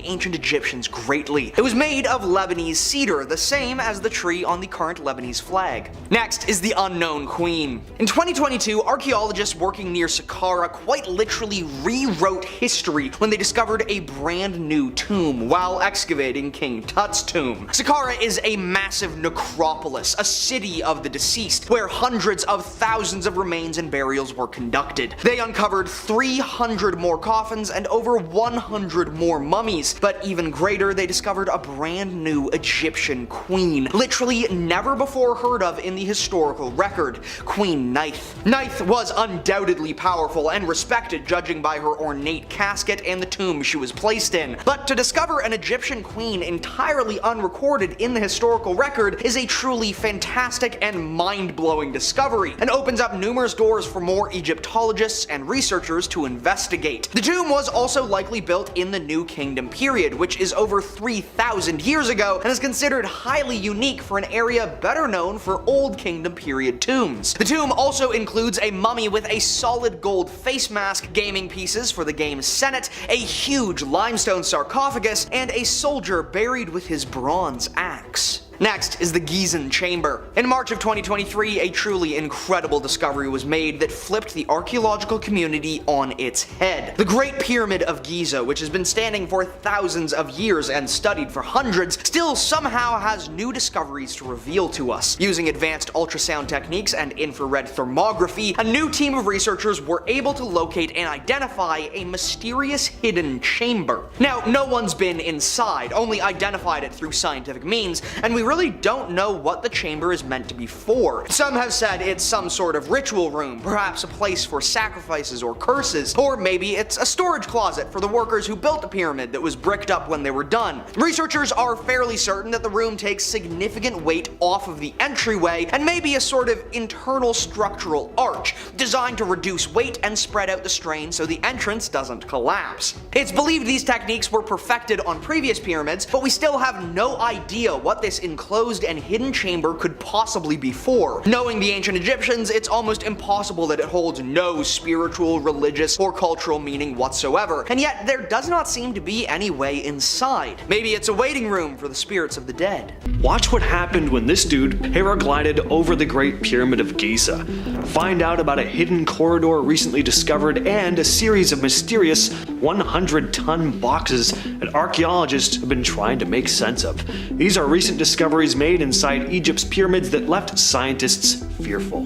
ancient Egyptians greatly. It was made of Lebanese cedar, the same as the tree on the current Lebanese flag. Next is the Unknown Queen. In 2022, archaeologists working near Saqqara quite literally rewrote history when they discovered a brand new tomb while excavating King Tut's tomb. Saqqara is a massive necropolis, a city of the deceased, where hundreds of thousands of remains and burials were conducted. They uncovered 300 more coffins and over 100 more mummies, but even greater, they discovered a brand new Egyptian queen, literally never before heard of in the historical record, Queen Neith. Neith was undoubtedly powerful and respected judging by her ornate casket and the tomb she was placed in, but to discover an Egyptian queen entirely unrecorded in the historical record is a truly fantastic and mind-blowing discovery, and opens up numerous doors for more Egyptologists and researchers to investigate. The tomb was also likely built in the New Kingdom period, which is over 3,000 years ago and is considered highly unique for an area better known for Old Kingdom period tombs. The tomb also includes a mummy with a solid gold face mask, gaming pieces for the game's Senate, a huge limestone sarcophagus, and a soldier buried with his bronze axe. Next is the Gizeh Chamber. In March of 2023, a truly incredible discovery was made that flipped the archaeological community on its head. The Great Pyramid of Giza, which has been standing for thousands of years and studied for hundreds, still somehow has new discoveries to reveal to us. Using advanced ultrasound techniques and infrared thermography, a new team of researchers were able to locate and identify a mysterious hidden chamber. Now, no one's been inside, only identified it through scientific means, and we really don't know what the chamber is meant to be for. Some have said it's some sort of ritual room, perhaps a place for sacrifices or curses, or maybe it's a storage closet for the workers who built the pyramid that was bricked up when they were done. Researchers are fairly certain that the room takes significant weight off of the entryway and may be a sort of internal structural arch, designed to reduce weight and spread out the strain so the entrance doesn't collapse. It's believed these techniques were perfected on previous pyramids, but we still have no idea what this enclosed and hidden chamber could possibly be for. Knowing the ancient Egyptians, it's almost impossible that it holds no spiritual, religious, or cultural meaning whatsoever, and yet there does not seem to be any way inside. Maybe it's a waiting room for the spirits of the dead. Watch what happened when this dude paraglided over the Great Pyramid of Giza. Find out about a hidden corridor recently discovered and a series of mysterious 100-ton boxes that archaeologists have been trying to make sense of. These are recent discoveries made inside Egypt's pyramids that left scientists fearful.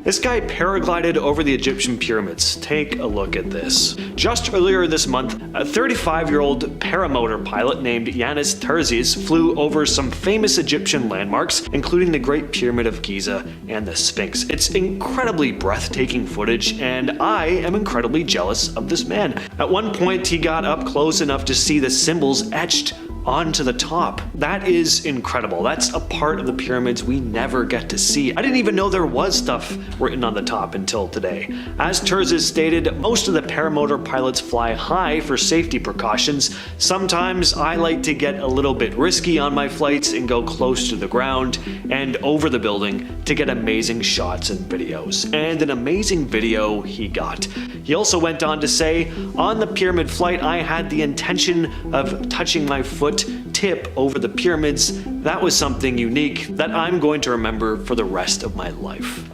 This guy paraglided over the Egyptian pyramids. Take a look at this. Just earlier this month, a 35-year-old paramotor pilot named Yanis Terzis flew over some famous Egyptian landmarks, including the Great Pyramid of Giza and the Sphinx. It's incredibly breathtaking footage, and I am incredibly jealous of this man. At one point, he got up close enough to see the symbols etched onto the top. That is incredible. That's a part of the pyramids we never get to see. I didn't even know there was stuff written on the top until today. As Terzis stated, most of the paramotor pilots fly high for safety precautions. Sometimes I like to get a little bit risky on my flights and go close to the ground and over the building to get amazing shots and videos. And an amazing video he got. He also went on to say, on the pyramid flight, I had the intention of touching my foot tip over the pyramids. That was something unique that I'm going to remember for the rest of my life.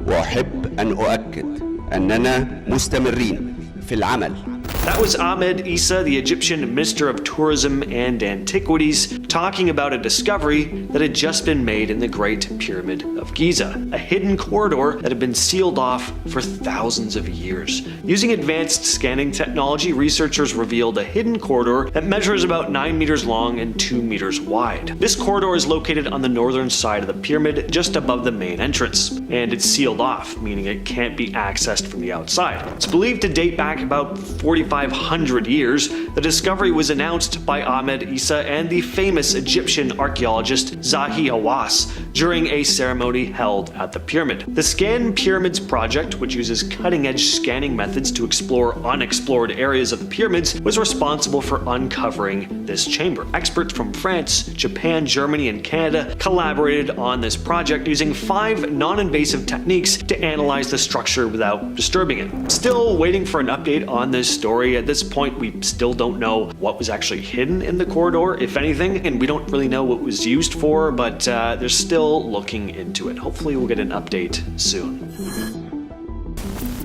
وأحب أن أؤكد أننا مستمرين في العمل. That was Ahmed Issa, the Egyptian Minister of Tourism and Antiquities, talking about a discovery that had just been made in the Great Pyramid of Giza, a hidden corridor that had been sealed off for thousands of years. Using advanced scanning technology, researchers revealed a hidden corridor that measures about 9 meters long and 2 meters wide. This corridor is located on the northern side of the pyramid, just above the main entrance, and it's sealed off, meaning it can't be accessed from the outside. It's believed to date back about 4,500 years. The discovery was announced by Ahmed Issa and the famous Egyptian archaeologist Zahi Hawass during a ceremony held at the pyramid. The Scan Pyramids project, which uses cutting-edge scanning methods to explore unexplored areas of the pyramids, was responsible for uncovering this chamber. Experts from France, Japan, Germany, and Canada collaborated on this project using 5 non-invasive techniques to analyze the structure without disturbing it. Still waiting for an update on this story. At this point, we still don't know what was actually hidden in the corridor, if anything, and we don't really know what it was used for, but they're still looking into it. Hopefully we'll get an update soon.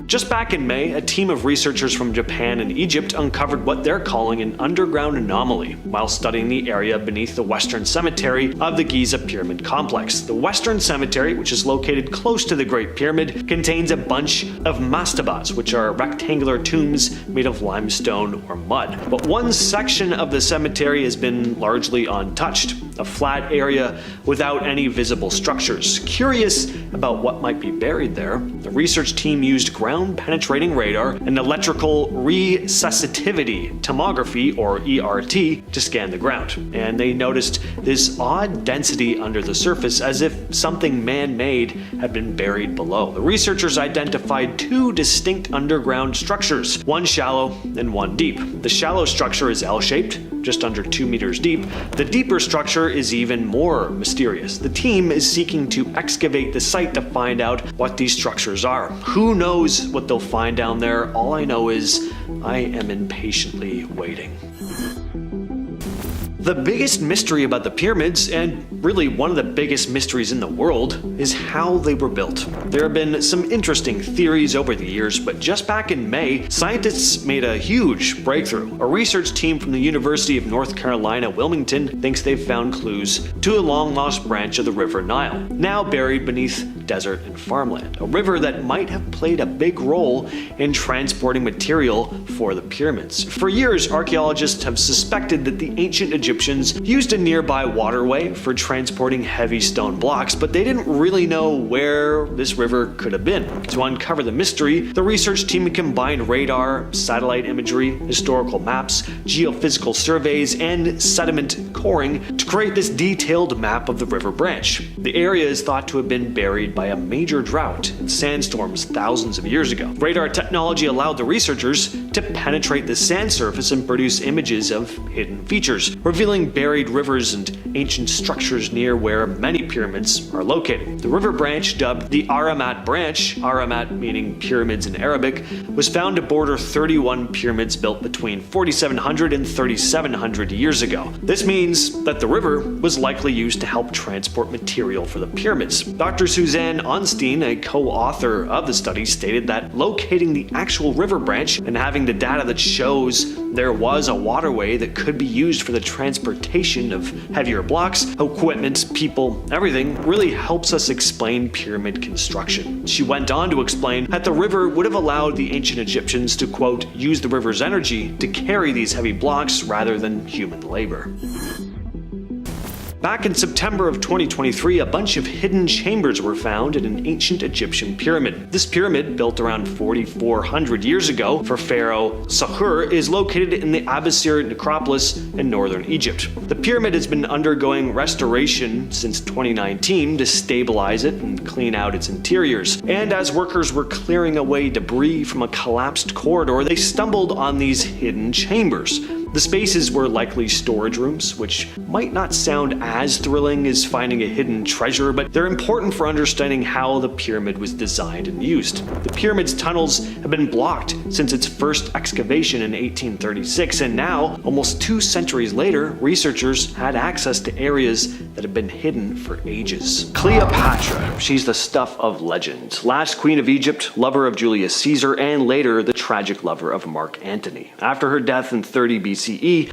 Just back in May, a team of researchers from Japan and Egypt uncovered what they're calling an underground anomaly while studying the area beneath the Western Cemetery of the Giza Pyramid Complex. The Western Cemetery, which is located close to the Great Pyramid, contains a bunch of mastabas, which are rectangular tombs made of limestone or mud. But one section of the cemetery has been largely untouched, a flat area without any visible structures. Curious about what might be buried there, the research team used ground-penetrating radar and electrical resuscitivity tomography, or ERT, to scan the ground. And they noticed this odd density under the surface, as if something man-made had been buried below. The researchers identified 2 distinct underground structures, one shallow and one deep. The shallow structure is L-shaped, just under 2 meters deep. The deeper structure is even more mysterious. The team is seeking to excavate the site to find out what these structures are. Who knows what they'll find down there? All I know is I am impatiently waiting. The biggest mystery about the pyramids, and really one of the biggest mysteries in the world, is how they were built. There have been some interesting theories over the years, but just back in May, scientists made a huge breakthrough. A research team from the University of North Carolina, Wilmington, thinks they've found clues to a long-lost branch of the River Nile, now buried beneath desert and farmland. A river that might have played a big role in transporting material for the pyramids. For years, archaeologists have suspected that the ancient Egyptians used a nearby waterway for transporting heavy stone blocks, but they didn't really know where this river could have been. To uncover the mystery, the research team combined radar, satellite imagery, historical maps, geophysical surveys, and sediment coring to create this detailed map of the river branch. The area is thought to have been buried by a major drought and sandstorms thousands of years ago. Radar technology allowed the researchers to penetrate the sand surface and produce images of hidden features, revealing buried rivers and ancient structures near where many pyramids are located. The river branch, dubbed the Aramat branch, Aramat meaning pyramids in Arabic, was found to border 31 pyramids built between 4700 and 3700 years ago. This means that the river was likely used to help transport material for the pyramids. Dr. Suzanne Onstein, a co-author of the study, stated that locating the actual river branch and having the data that shows there was a waterway that could be used for the transportation of heavier blocks, equipment, people, everything, really helps us explain pyramid construction. She went on to explain that the river would have allowed the ancient Egyptians to, quote, use the river's energy to carry these heavy blocks rather than human labor. Back in September of 2023, a bunch of hidden chambers were found in an ancient Egyptian pyramid. This pyramid, built around 4,400 years ago for Pharaoh Sakur, is located in the Abusir necropolis in northern Egypt. The pyramid has been undergoing restoration since 2019 to stabilize it and clean out its interiors. And as workers were clearing away debris from a collapsed corridor, they stumbled on these hidden chambers. The spaces were likely storage rooms, which might not sound as thrilling as finding a hidden treasure, but they're important for understanding how the pyramid was designed and used. The pyramid's tunnels have been blocked since its first excavation in 1836, and now, almost 2 centuries later, researchers had access to areas that have been hidden for ages. Cleopatra, she's the stuff of legend. Last queen of Egypt, lover of Julius Caesar, and later the tragic lover of Mark Antony. After her death in 30 BCE,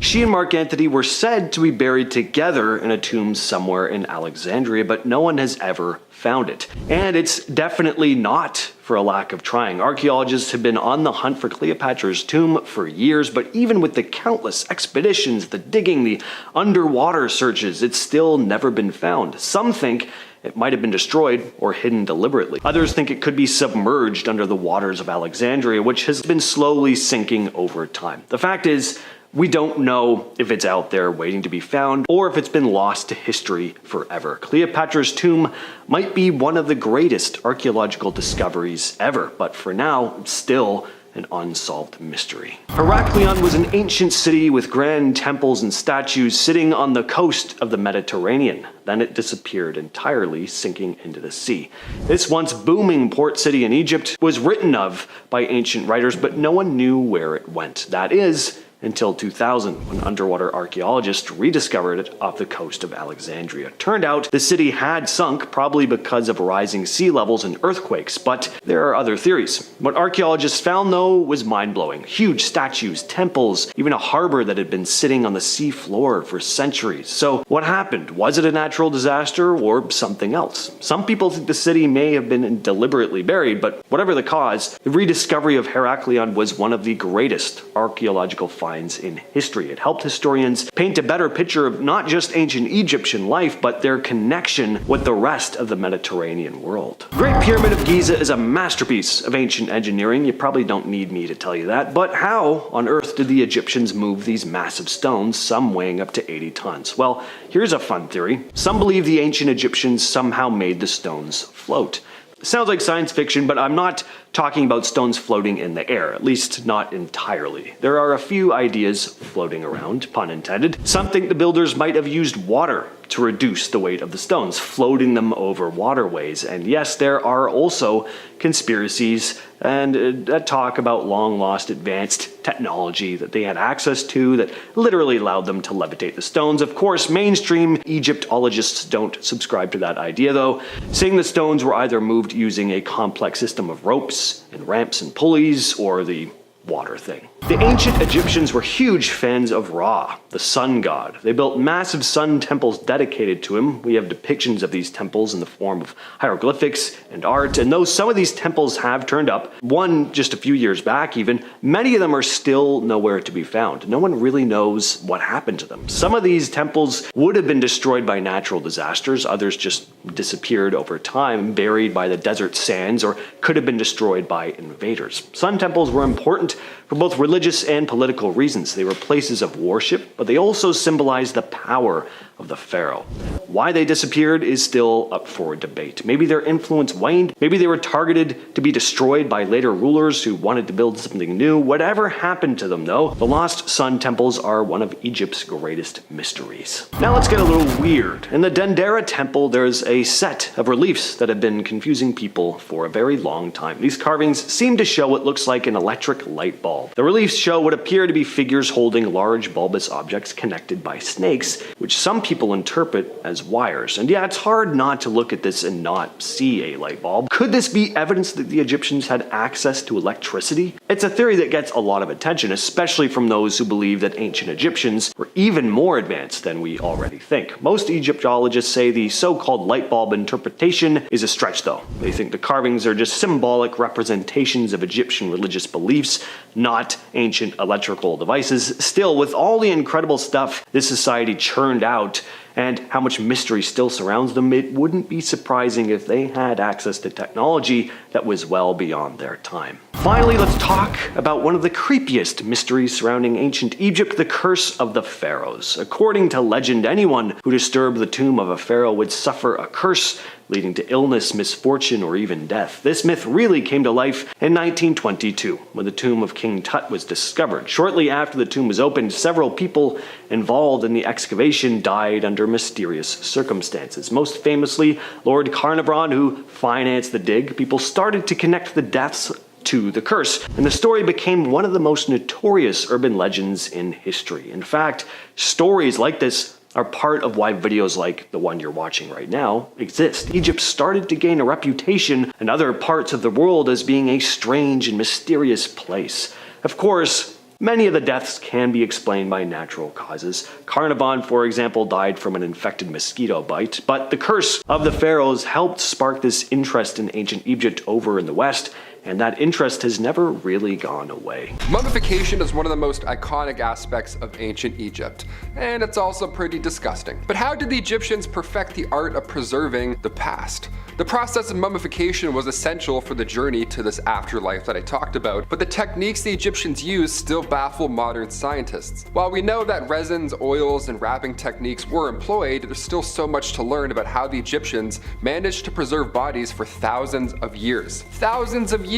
she and Mark Antony were said to be buried together in a tomb somewhere in Alexandria, but no one has ever found it. And it's definitely not for a lack of trying. Archaeologists have been on the hunt for Cleopatra's tomb for years, but even with the countless expeditions, the digging, the underwater searches, it's still never been found. Some think it might have been destroyed or hidden deliberately. Others think it could be submerged under the waters of Alexandria, which has been slowly sinking over time. The fact is, we don't know if it's out there waiting to be found or if it's been lost to history forever. Cleopatra's tomb might be one of the greatest archaeological discoveries ever, but for now, it's still an unsolved mystery. Heraklion was an ancient city with grand temples and statues sitting on the coast of the Mediterranean. Then it disappeared entirely, sinking into the sea. This once booming port city in Egypt was written of by ancient writers, but no one knew where it went. That is, until 2000, when underwater archaeologists rediscovered it off the coast of Alexandria. Turned out the city had sunk, probably because of rising sea levels and earthquakes, but there are other theories. What archaeologists found, though, was mind-blowing. Huge statues, temples, even a harbor that had been sitting on the sea floor for centuries. So what happened? Was it a natural disaster or something else? Some people think the city may have been deliberately buried, but whatever the cause, the rediscovery of Heraklion was one of the greatest archaeological finds in history. It helped historians paint a better picture of not just ancient Egyptian life, but their connection with the rest of the Mediterranean world. The Great Pyramid of Giza is a masterpiece of ancient engineering. You probably don't need me to tell you that, but how on earth did the Egyptians move these massive stones, some weighing up to 80 tons? Well, here's a fun theory. Some believe the ancient Egyptians somehow made the stones float. Sounds like science fiction, but I'm not talking about stones floating in the air, at least not entirely. There are a few ideas floating around, pun intended. Some think the builders might have used water to reduce the weight of the stones, floating them over waterways. And yes, there are also conspiracies and talk about long-lost advanced technology that they had access to that literally allowed them to levitate the stones. Of course, mainstream Egyptologists don't subscribe to that idea though, saying the stones were either moved using a complex system of ropes and ramps and pulleys, or the water thing. The ancient Egyptians were huge fans of Ra, the sun god. They built massive sun temples dedicated to him. We have depictions of these temples in the form of hieroglyphics and art, and though some of these temples have turned up, one just a few years back even, many of them are still nowhere to be found. No one really knows what happened to them. Some of these temples would have been destroyed by natural disasters, others just disappeared over time, buried by the desert sands, or could have been destroyed by invaders. Sun temples were important for both religious and political reasons. They were places of worship, but they also symbolized the power of the pharaoh. Why they disappeared is still up for debate. Maybe their influence waned, maybe they were targeted to be destroyed by later rulers who wanted to build something new. Whatever happened to them though, the lost sun temples are one of Egypt's greatest mysteries. Now let's get a little weird. In the Dendera temple, there's a set of reliefs that have been confusing people for a very long time. These carvings seem to show what looks like an electric light bulb. The reliefs show what appear to be figures holding large bulbous objects connected by snakes, which some people interpret as wires. And yeah, it's hard not to look at this and not see a light bulb. Could this be evidence that the Egyptians had access to electricity? It's a theory that gets a lot of attention, especially from those who believe that ancient Egyptians were even more advanced than we already think. Most Egyptologists say the so-called light bulb interpretation is a stretch though. They think the carvings are just symbolic representations of Egyptian religious beliefs, not ancient electrical devices. Still, with all the incredible stuff this society churned out and how much mystery still surrounds them, it wouldn't be surprising if they had access to technology that was well beyond their time. Finally, let's talk about one of the creepiest mysteries surrounding ancient Egypt, the curse of the pharaohs. According to legend, anyone who disturbed the tomb of a pharaoh would suffer a curse, leading to illness, misfortune, or even death. This myth really came to life in 1922, when the tomb of King Tut was discovered. Shortly after the tomb was opened, several people involved in the excavation died under mysterious circumstances. Most famously, Lord Carnarvon, who financed the dig. People started to connect the deaths to the curse, and the story became one of the most notorious urban legends in history. In fact, stories like this are part of why videos like the one you're watching right now exist. Egypt started to gain a reputation in other parts of the world as being a strange and mysterious place. Of course, many of the deaths can be explained by natural causes. Carnarvon, for example, died from an infected mosquito bite, but the curse of the pharaohs helped spark this interest in ancient Egypt over in the West, and that interest has never really gone away. Mummification is one of the most iconic aspects of ancient Egypt, and it's also pretty disgusting. But how did the Egyptians perfect the art of preserving the past? The process of mummification was essential for the journey to this afterlife that I talked about, but the techniques the Egyptians used still baffle modern scientists. While we know that resins, oils, and wrapping techniques were employed, there's still so much to learn about how the Egyptians managed to preserve bodies for thousands of years. Thousands of years!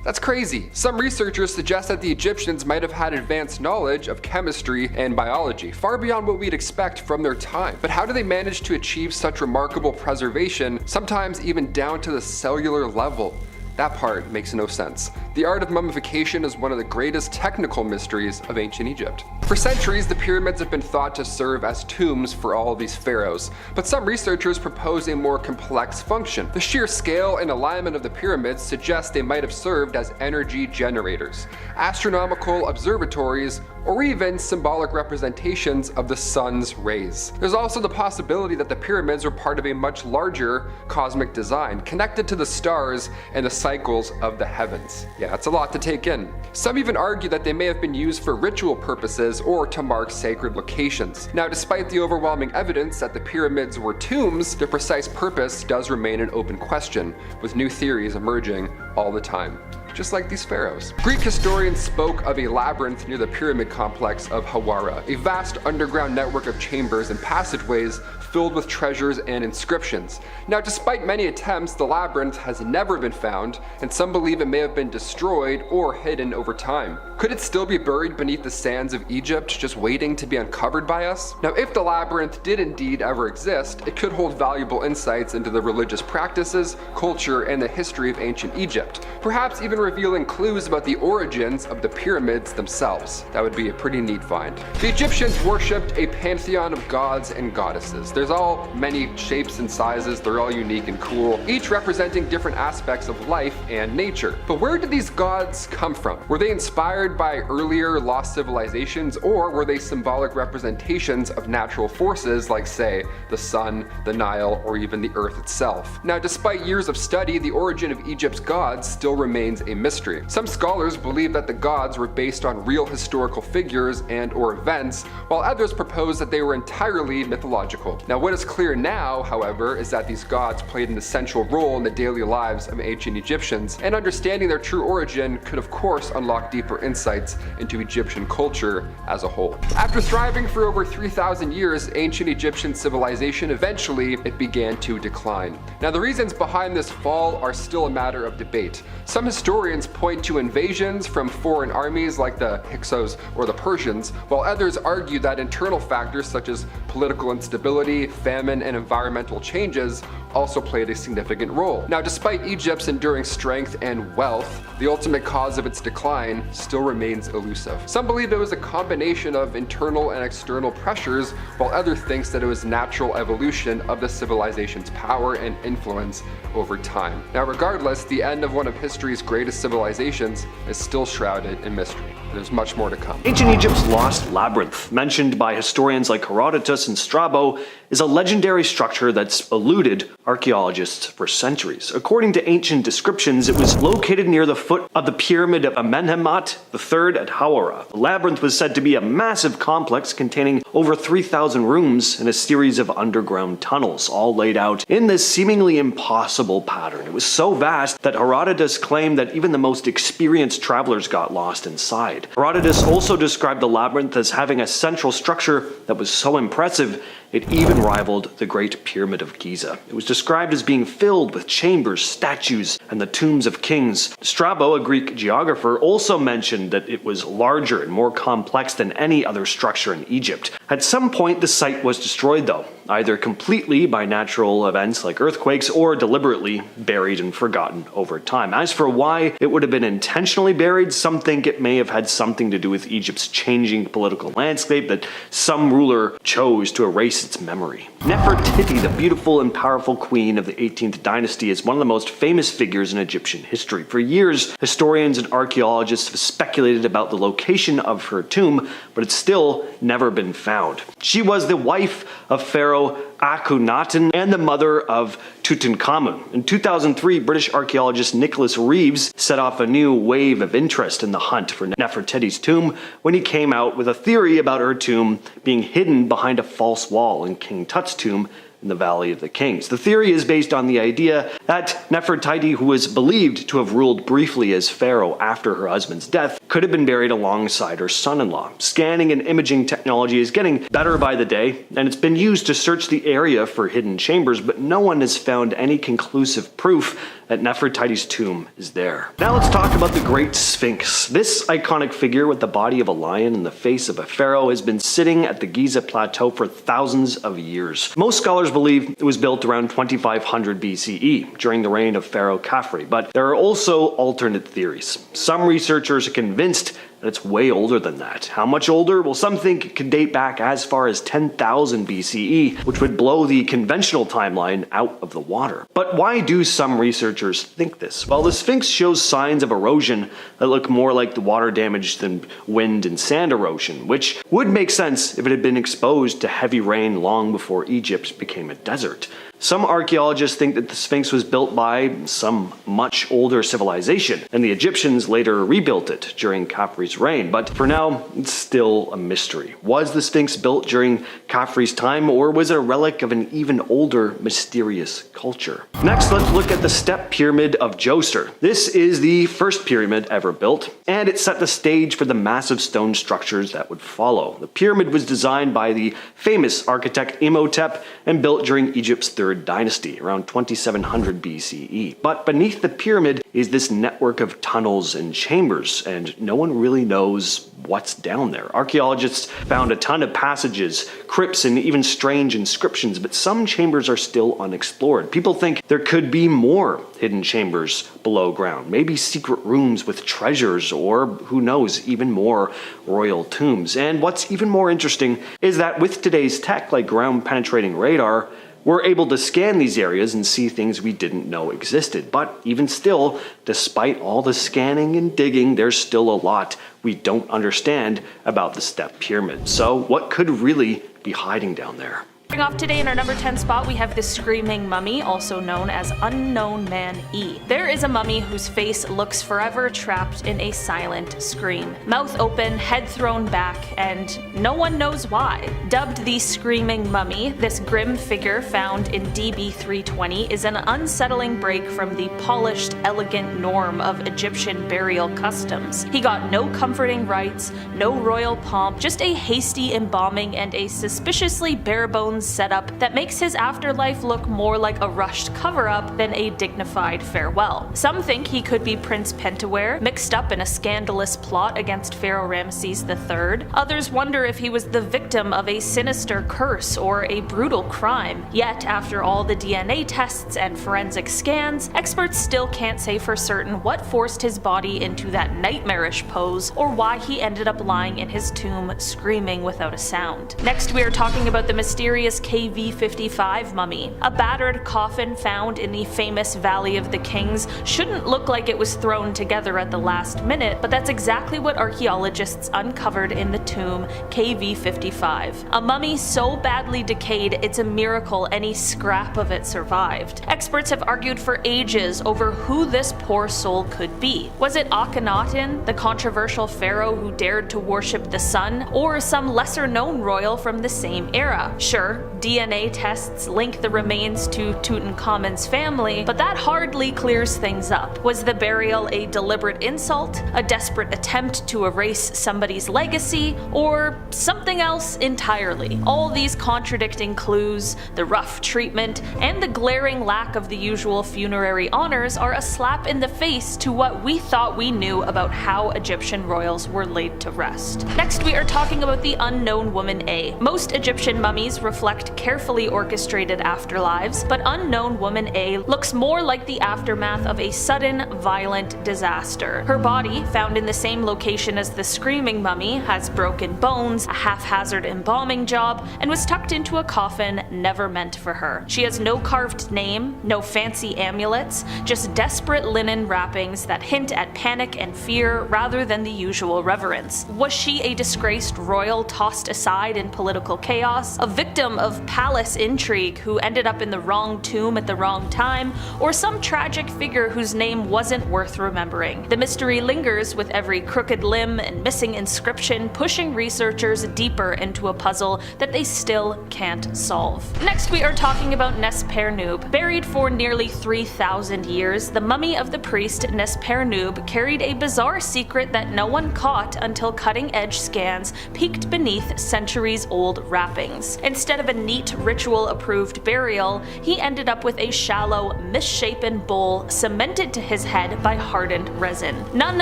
That's crazy. Some researchers suggest that the Egyptians might have had advanced knowledge of chemistry and biology, far beyond what we'd expect from their time. But how do they manage to achieve such remarkable preservation, sometimes even down to the cellular level? That part makes no sense. The art of mummification is one of the greatest technical mysteries of ancient Egypt. For centuries, the pyramids have been thought to serve as tombs for all of these pharaohs, but some researchers propose a more complex function. The sheer scale and alignment of the pyramids suggest they might have served as energy generators, astronomical observatories, or even symbolic representations of the sun's rays. There's also the possibility that the pyramids were part of a much larger cosmic design, connected to the stars and the cycles of the heavens. Yeah, it's a lot to take in. Some even argue that they may have been used for ritual purposes or to mark sacred locations. Now, despite the overwhelming evidence that the pyramids were tombs, their precise purpose does remain an open question, with new theories emerging all the time, just like these pharaohs. Greek historians spoke of a labyrinth near the pyramid complex of Hawara, a vast underground network of chambers and passageways filled with treasures and inscriptions. Now, despite many attempts, the labyrinth has never been found, and some believe it may have been destroyed or hidden over time. Could it still be buried beneath the sands of Egypt, just waiting to be uncovered by us? Now, if the labyrinth did indeed ever exist, it could hold valuable insights into the religious practices, culture, and the history of ancient Egypt, perhaps even revealing clues about the origins of the pyramids themselves. That would be a pretty neat find. The Egyptians worshipped a pantheon of gods and goddesses. There's all many shapes and sizes, they're all unique and cool, each representing different aspects of life and nature. But where did these gods come from? Were they inspired by earlier lost civilizations, or were they symbolic representations of natural forces like, say, the sun, the Nile, or even the earth itself? Now, despite years of study, the origin of Egypt's gods still remains a mystery. Some scholars believe that the gods were based on real historical figures and or events, while others propose that they were entirely mythological. Now, what is clear now, however, is that these gods played an essential role in the daily lives of ancient Egyptians, and understanding their true origin could of course unlock deeper insights into Egyptian culture as a whole. After thriving for over 3,000 years, ancient Egyptian civilization eventually it began to decline. Now, the reasons behind this fall are still a matter of debate. Some historians point to invasions from foreign armies like the Hyksos or the Persians, while others argue that internal factors such as political instability, famine, and environmental changes also played a significant role. Now, despite Egypt's enduring strength and wealth, the ultimate cause of its decline still remains elusive. Some believe it was a combination of internal and external pressures, while others think that it was natural evolution of the civilization's power and influence over time. Now, regardless, the end of one of history's greatest civilizations is still shrouded in mystery. There's much more to come. Ancient Egypt's lost labyrinth, mentioned by historians like Herodotus and Strabo, is a legendary structure that's eluded archaeologists for centuries. According to ancient descriptions, it was located near the foot of the pyramid of Amenemhat III at Hawara. The labyrinth was said to be a massive complex containing over 3,000 rooms in a series of underground tunnels, all laid out in this seemingly impossible pattern. It was so vast that Herodotus claimed that even the most experienced travelers got lost inside. Herodotus also described the labyrinth as having a central structure that was so impressive it even rivaled the Great Pyramid of Giza. It was described as being filled with chambers, statues, and the tombs of kings. Strabo, a Greek geographer, also mentioned that it was larger and more complex than any other structure in Egypt. At some point, the site was destroyed, though, either completely by natural events like earthquakes or deliberately buried and forgotten over time. As for why it would have been intentionally buried, some think it may have had something to do with Egypt's changing political landscape, that some ruler chose to erase its memory. Nefertiti, the beautiful and powerful queen of the 18th dynasty, is one of the most famous figures in Egyptian history. For years, historians and archaeologists have speculated about the location of her tomb, but it's still never been found. She was the wife of Pharaoh Akhenaten and the mother of Tutankhamun. In 2003, British archaeologist Nicholas Reeves set off a new wave of interest in the hunt for Nefertiti's tomb when he came out with a theory about her tomb being hidden behind a false wall in King Tut's tomb in the Valley of the Kings. The theory is based on the idea that Nefertiti, who was believed to have ruled briefly as pharaoh after her husband's death, could have been buried alongside her son-in-law. Scanning and imaging technology is getting better by the day, and it's been used to search the area for hidden chambers, but no one has found any conclusive proof that Nefertiti's tomb is there. Now let's talk about the Great Sphinx. This iconic figure with the body of a lion and the face of a pharaoh has been sitting at the Giza Plateau for thousands of years. Most scholars believe it was built around 2500 BCE, during the reign of Pharaoh Khafre, but there are also alternate theories. Some researchers are convinced that it's way older than that. How much older? Well, some think it could date back as far as 10,000 BCE, which would blow the conventional timeline out of the water. But why do some researchers think this? Well, the Sphinx shows signs of erosion that look more like the water damage than wind and sand erosion, which would make sense if it had been exposed to heavy rain long before Egypt became a desert. Some archaeologists think that the Sphinx was built by some much older civilization, and the Egyptians later rebuilt it during Khafre's Khafre's reign, but for now, it's still a mystery. Was the Sphinx built during Khafre's time, or was it a relic of an even older, mysterious culture? Next, let's look at the Step Pyramid of Djoser. This is the first pyramid ever built, and it set the stage for the massive stone structures that would follow. The pyramid was designed by the famous architect Imhotep and built during Egypt's 3rd dynasty, around 2700 BCE. But beneath the pyramid is this network of tunnels and chambers, and no one really knows what's down there. Archaeologists found a ton of passages, crypts, and even strange inscriptions, but some chambers are still unexplored. People think there could be more hidden chambers below ground, maybe secret rooms with treasures, or who knows, even more royal tombs. And what's even more interesting is that with today's tech like ground-penetrating radar, we're able to scan these areas and see things we didn't know existed. But even still, despite all the scanning and digging, there's still a lot we don't understand about the Step Pyramid. So what could really be hiding down there? Off today in our number 10 spot, we have the Screaming Mummy, also known as Unknown Man E. There is a mummy whose face looks forever trapped in a silent scream. Mouth open, head thrown back, and no one knows why. Dubbed the Screaming Mummy, this grim figure found in DB 320 is an unsettling break from the polished, elegant norm of Egyptian burial customs. He got no comforting rites, no royal pomp, just a hasty embalming and a suspiciously bare-bones setup that makes his afterlife look more like a rushed cover-up than a dignified farewell. Some think he could be Prince Pentawere, mixed up in a scandalous plot against Pharaoh Ramesses III. Others wonder if he was the victim of a sinister curse or a brutal crime. Yet, after all the DNA tests and forensic scans, experts still can't say for certain what forced his body into that nightmarish pose or why he ended up lying in his tomb screaming without a sound. Next, we are talking about the mysterious KV-55 mummy. A battered coffin found in the famous Valley of the Kings shouldn't look like it was thrown together at the last minute, but that's exactly what archaeologists uncovered in the tomb KV-55. A mummy so badly decayed it's a miracle any scrap of it survived. Experts have argued for ages over who this poor soul could be. Was it Akhenaten, the controversial pharaoh who dared to worship the sun, or some lesser-known royal from the same era? Sure, DNA tests link the remains to Tutankhamun's family, but that hardly clears things up. Was the burial a deliberate insult, a desperate attempt to erase somebody's legacy, or something else entirely? All these contradicting clues, the rough treatment, and the glaring lack of the usual funerary honors are a slap in the face to what we thought we knew about how Egyptian royals were laid to rest. Next, we are talking about the Unknown Woman A. Most Egyptian mummies reflect carefully orchestrated afterlives, but Unknown Woman A looks more like the aftermath of a sudden, violent disaster. Her body, found in the same location as the Screaming Mummy, has broken bones, a haphazard embalming job, and was tucked into a coffin never meant for her. She has no carved name, no fancy amulets, just desperate linen wrappings that hint at panic and fear rather than the usual reverence. Was she a disgraced royal tossed aside in political chaos, a victim of palace intrigue who ended up in the wrong tomb at the wrong time, or some tragic figure whose name wasn't worth remembering? The mystery lingers, with every crooked limb and missing inscription pushing researchers deeper into a puzzle that they still can't solve. Next, we are talking about Nes-Pernub. Buried for nearly 3,000 years, the mummy of the priest Nes-Pernub carried a bizarre secret that no one caught until cutting-edge scans peeked beneath centuries-old wrappings. Instead of a neat, ritual-approved burial, he ended up with a shallow, misshapen bowl cemented to his head by hardened resin. None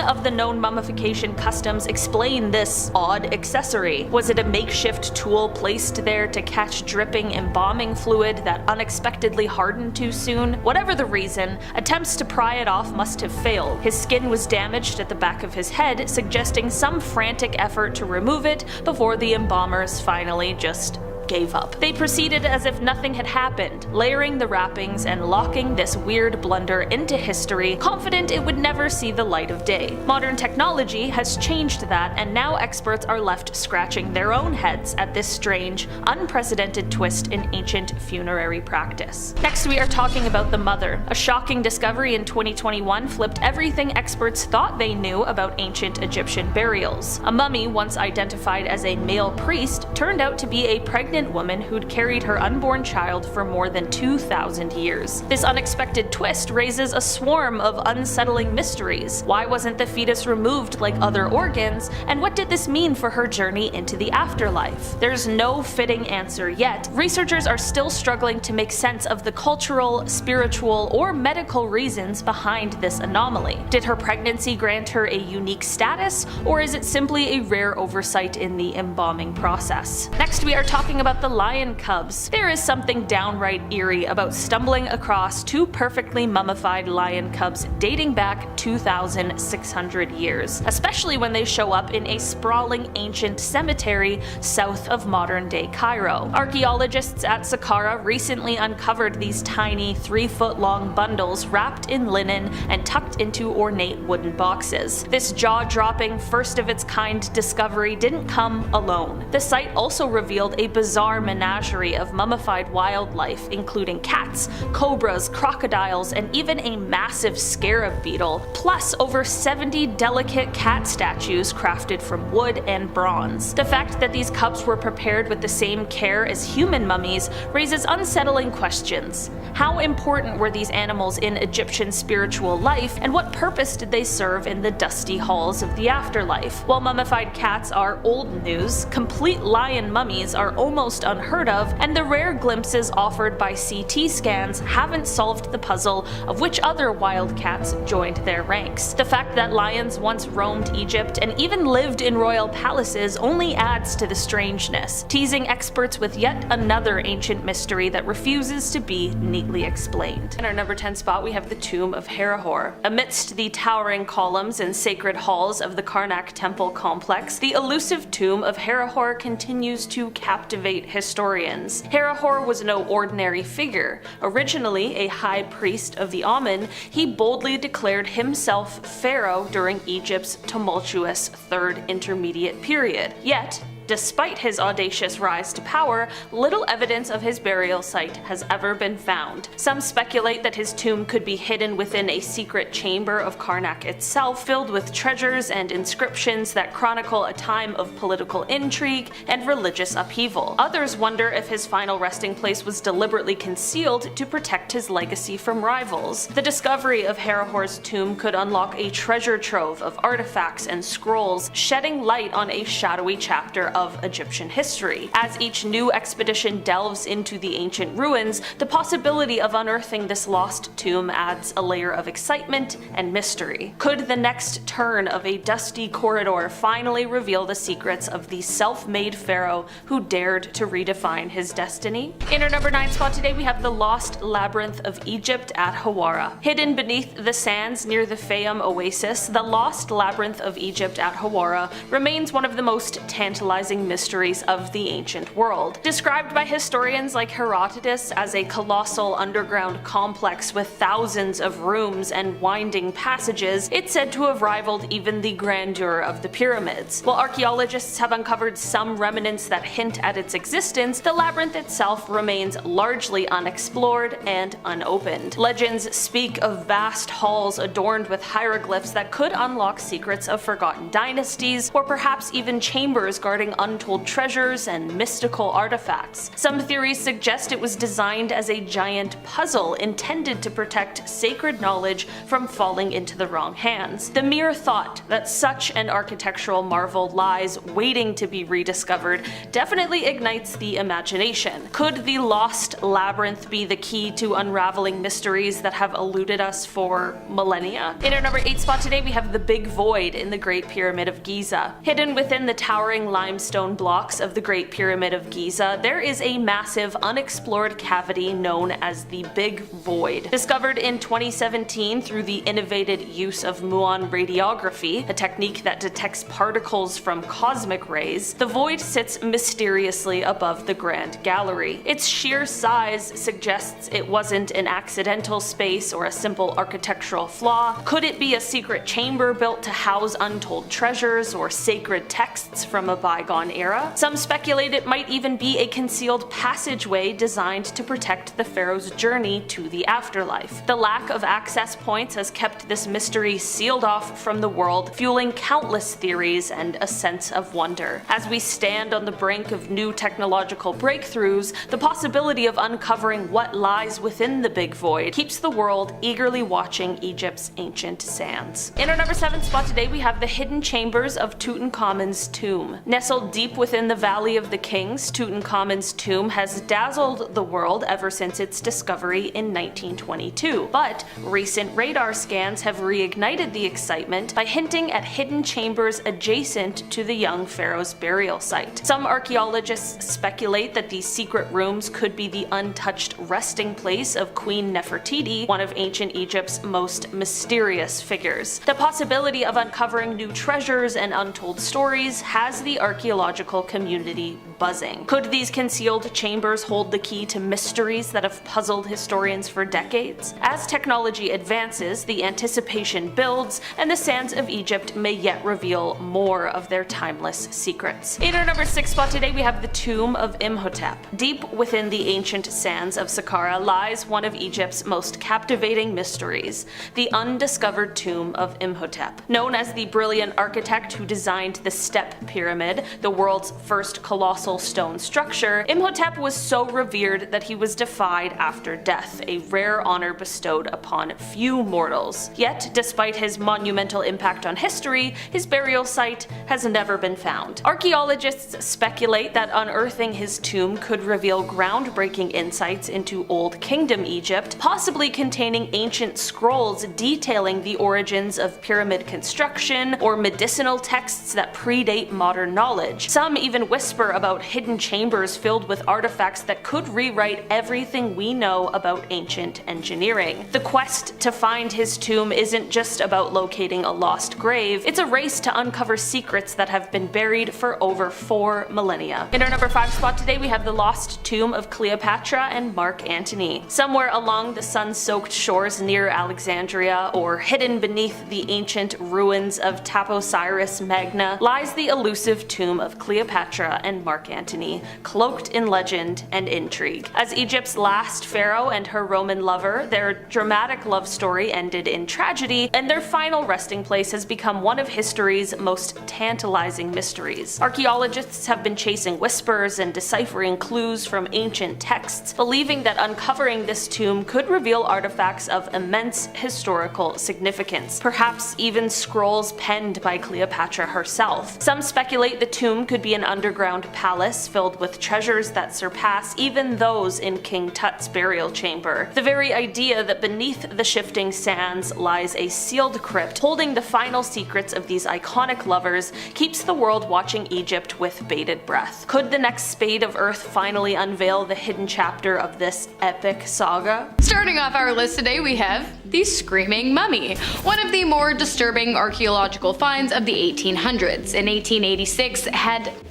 of the known mummification customs explain this odd accessory. Was it a makeshift tool placed there to catch dripping embalming fluid that unexpectedly hardened too soon? Whatever the reason, attempts to pry it off must have failed. His skin was damaged at the back of his head, suggesting some frantic effort to remove it before the embalmers finally just gave up. They proceeded as if nothing had happened, layering the wrappings and locking this weird blunder into history, confident it would never see the light of day. Modern technology has changed that, and now experts are left scratching their own heads at this strange, unprecedented twist in ancient funerary practice. Next, we are talking about the mother. A shocking discovery in 2021 flipped everything experts thought they knew about ancient Egyptian burials. A mummy once identified as a male priest turned out to be a pregnant woman who'd carried her unborn child for more than 2,000 years. This unexpected twist raises a swarm of unsettling mysteries. Why wasn't the fetus removed like other organs, and what did this mean for her journey into the afterlife? There's no fitting answer yet. Researchers are still struggling to make sense of the cultural, spiritual, or medical reasons behind this anomaly. Did her pregnancy grant her a unique status, or is it simply a rare oversight in the embalming process? Next, we are talking about the lion cubs. There is something downright eerie about stumbling across two perfectly mummified lion cubs dating back 2,600 years, especially when they show up in a sprawling ancient cemetery south of modern-day Cairo. Archaeologists at Saqqara recently uncovered these tiny 3-foot-long bundles wrapped in linen and tucked into ornate wooden boxes. This jaw-dropping, first-of-its-kind discovery didn't come alone. The site also revealed a bizarre menagerie of mummified wildlife, including cats, cobras, crocodiles, and even a massive scarab beetle, plus over 70 delicate cat statues crafted from wood and bronze. The fact that these cubs were prepared with the same care as human mummies raises unsettling questions. How important were these animals in Egyptian spiritual life, and what purpose did they serve in the dusty halls of the afterlife? While mummified cats are old news, complete lion mummies are almost unheard of, and the rare glimpses offered by CT scans haven't solved the puzzle of which other wild cats joined their ranks. The fact that lions once roamed Egypt and even lived in royal palaces only adds to the strangeness, teasing experts with yet another ancient mystery that refuses to be neatly explained. In our number 10 spot, we have the tomb of Herihor. Amidst the towering columns and sacred halls of the Karnak temple complex, the elusive tomb of Herihor continues to captivate historians. Herihor was no ordinary figure. Originally a high priest of the Amun, he boldly declared himself pharaoh during Egypt's tumultuous Third Intermediate Period. Yet, despite his audacious rise to power, little evidence of his burial site has ever been found. Some speculate that his tomb could be hidden within a secret chamber of Karnak itself, filled with treasures and inscriptions that chronicle a time of political intrigue and religious upheaval. Others wonder if his final resting place was deliberately concealed to protect his legacy from rivals. The discovery of Herihor's tomb could unlock a treasure trove of artifacts and scrolls, shedding light on a shadowy chapter of Egyptian history. As each new expedition delves into the ancient ruins, the possibility of unearthing this lost tomb adds a layer of excitement and mystery. Could the next turn of a dusty corridor finally reveal the secrets of the self-made pharaoh who dared to redefine his destiny? In our number 9 spot today, we have the Lost Labyrinth of Egypt at Hawara. Hidden beneath the sands near the Fayum oasis, the Lost Labyrinth of Egypt at Hawara remains one of the most tantalizing mysteries of the ancient world. Described by historians like Herodotus as a colossal underground complex with thousands of rooms and winding passages, it's said to have rivaled even the grandeur of the pyramids. While archaeologists have uncovered some remnants that hint at its existence, the labyrinth itself remains largely unexplored and unopened. Legends speak of vast halls adorned with hieroglyphs that could unlock secrets of forgotten dynasties, or perhaps even chambers guarding untold treasures and mystical artifacts. Some theories suggest it was designed as a giant puzzle intended to protect sacred knowledge from falling into the wrong hands. The mere thought that such an architectural marvel lies waiting to be rediscovered definitely ignites the imagination. Could the Lost Labyrinth be the key to unraveling mysteries that have eluded us for millennia? In our number 8 spot today, we have the Big Void in the Great Pyramid of Giza. Hidden within the towering limestone limestone blocks of the Great Pyramid of Giza, there is a massive unexplored cavity known as the Big Void. Discovered in 2017 through the innovated use of muon radiography, a technique that detects particles from cosmic rays, the void sits mysteriously above the Grand Gallery. Its sheer size suggests it wasn't an accidental space or a simple architectural flaw. Could it be a secret chamber built to house untold treasures or sacred texts from a bygone era? Some speculate it might even be a concealed passageway designed to protect the pharaoh's journey to the afterlife. The lack of access points has kept this mystery sealed off from the world, fueling countless theories and a sense of wonder. As we stand on the brink of new technological breakthroughs, the possibility of uncovering what lies within the Big Void keeps the world eagerly watching Egypt's ancient sands. In our number 7 spot today, we have the hidden chambers of Tutankhamun's tomb. Nestled deep within the Valley of the Kings, Tutankhamun's tomb has dazzled the world ever since its discovery in 1922. But recent radar scans have reignited the excitement by hinting at hidden chambers adjacent to the young pharaoh's burial site. Some archaeologists speculate that these secret rooms could be the untouched resting place of Queen Nefertiti, one of ancient Egypt's most mysterious figures. The possibility of uncovering new treasures and untold stories has the archaeological community buzzing. Could these concealed chambers hold the key to mysteries that have puzzled historians for decades? As technology advances, the anticipation builds, and the sands of Egypt may yet reveal more of their timeless secrets. In our number 6 spot today, we have the tomb of Imhotep. Deep within the ancient sands of Saqqara lies one of Egypt's most captivating mysteries, the undiscovered tomb of Imhotep. Known as the brilliant architect who designed the Step Pyramid, the world's first colossal stone structure, Imhotep was so revered that he was deified after death, a rare honor bestowed upon few mortals. Yet, despite his monumental impact on history, his burial site has never been found. Archaeologists speculate that unearthing his tomb could reveal groundbreaking insights into Old Kingdom Egypt, possibly containing ancient scrolls detailing the origins of pyramid construction or medicinal texts that predate modern knowledge. Some even whisper about hidden chambers filled with artifacts that could rewrite everything we know about ancient engineering. The quest to find his tomb isn't just about locating a lost grave, it's a race to uncover secrets that have been buried for over 4 millennia. In our number 5 spot today, we have the lost tomb of Cleopatra and Mark Antony. Somewhere along the sun-soaked shores near Alexandria, or hidden beneath the ancient ruins of Taposiris Magna, lies the elusive tomb of Cleopatra and Mark Antony, cloaked in legend and intrigue. As Egypt's last pharaoh and her Roman lover, their dramatic love story ended in tragedy, and their final resting place has become one of history's most tantalizing mysteries. Archaeologists have been chasing whispers and deciphering clues from ancient texts, believing that uncovering this tomb could reveal artifacts of immense historical significance, perhaps even scrolls penned by Cleopatra herself. Some speculate the tomb could be an underground palace filled with treasures that surpass even those in King Tut's burial chamber. The very idea that beneath the shifting sands lies a sealed crypt holding the final secrets of these iconic lovers keeps the world watching Egypt with bated breath. Could the next spade of Earth finally unveil the hidden chapter of this epic saga? Starting off our list today, we have the Screaming Mummy, one of the more disturbing archaeological finds of the 1800s. In 1886,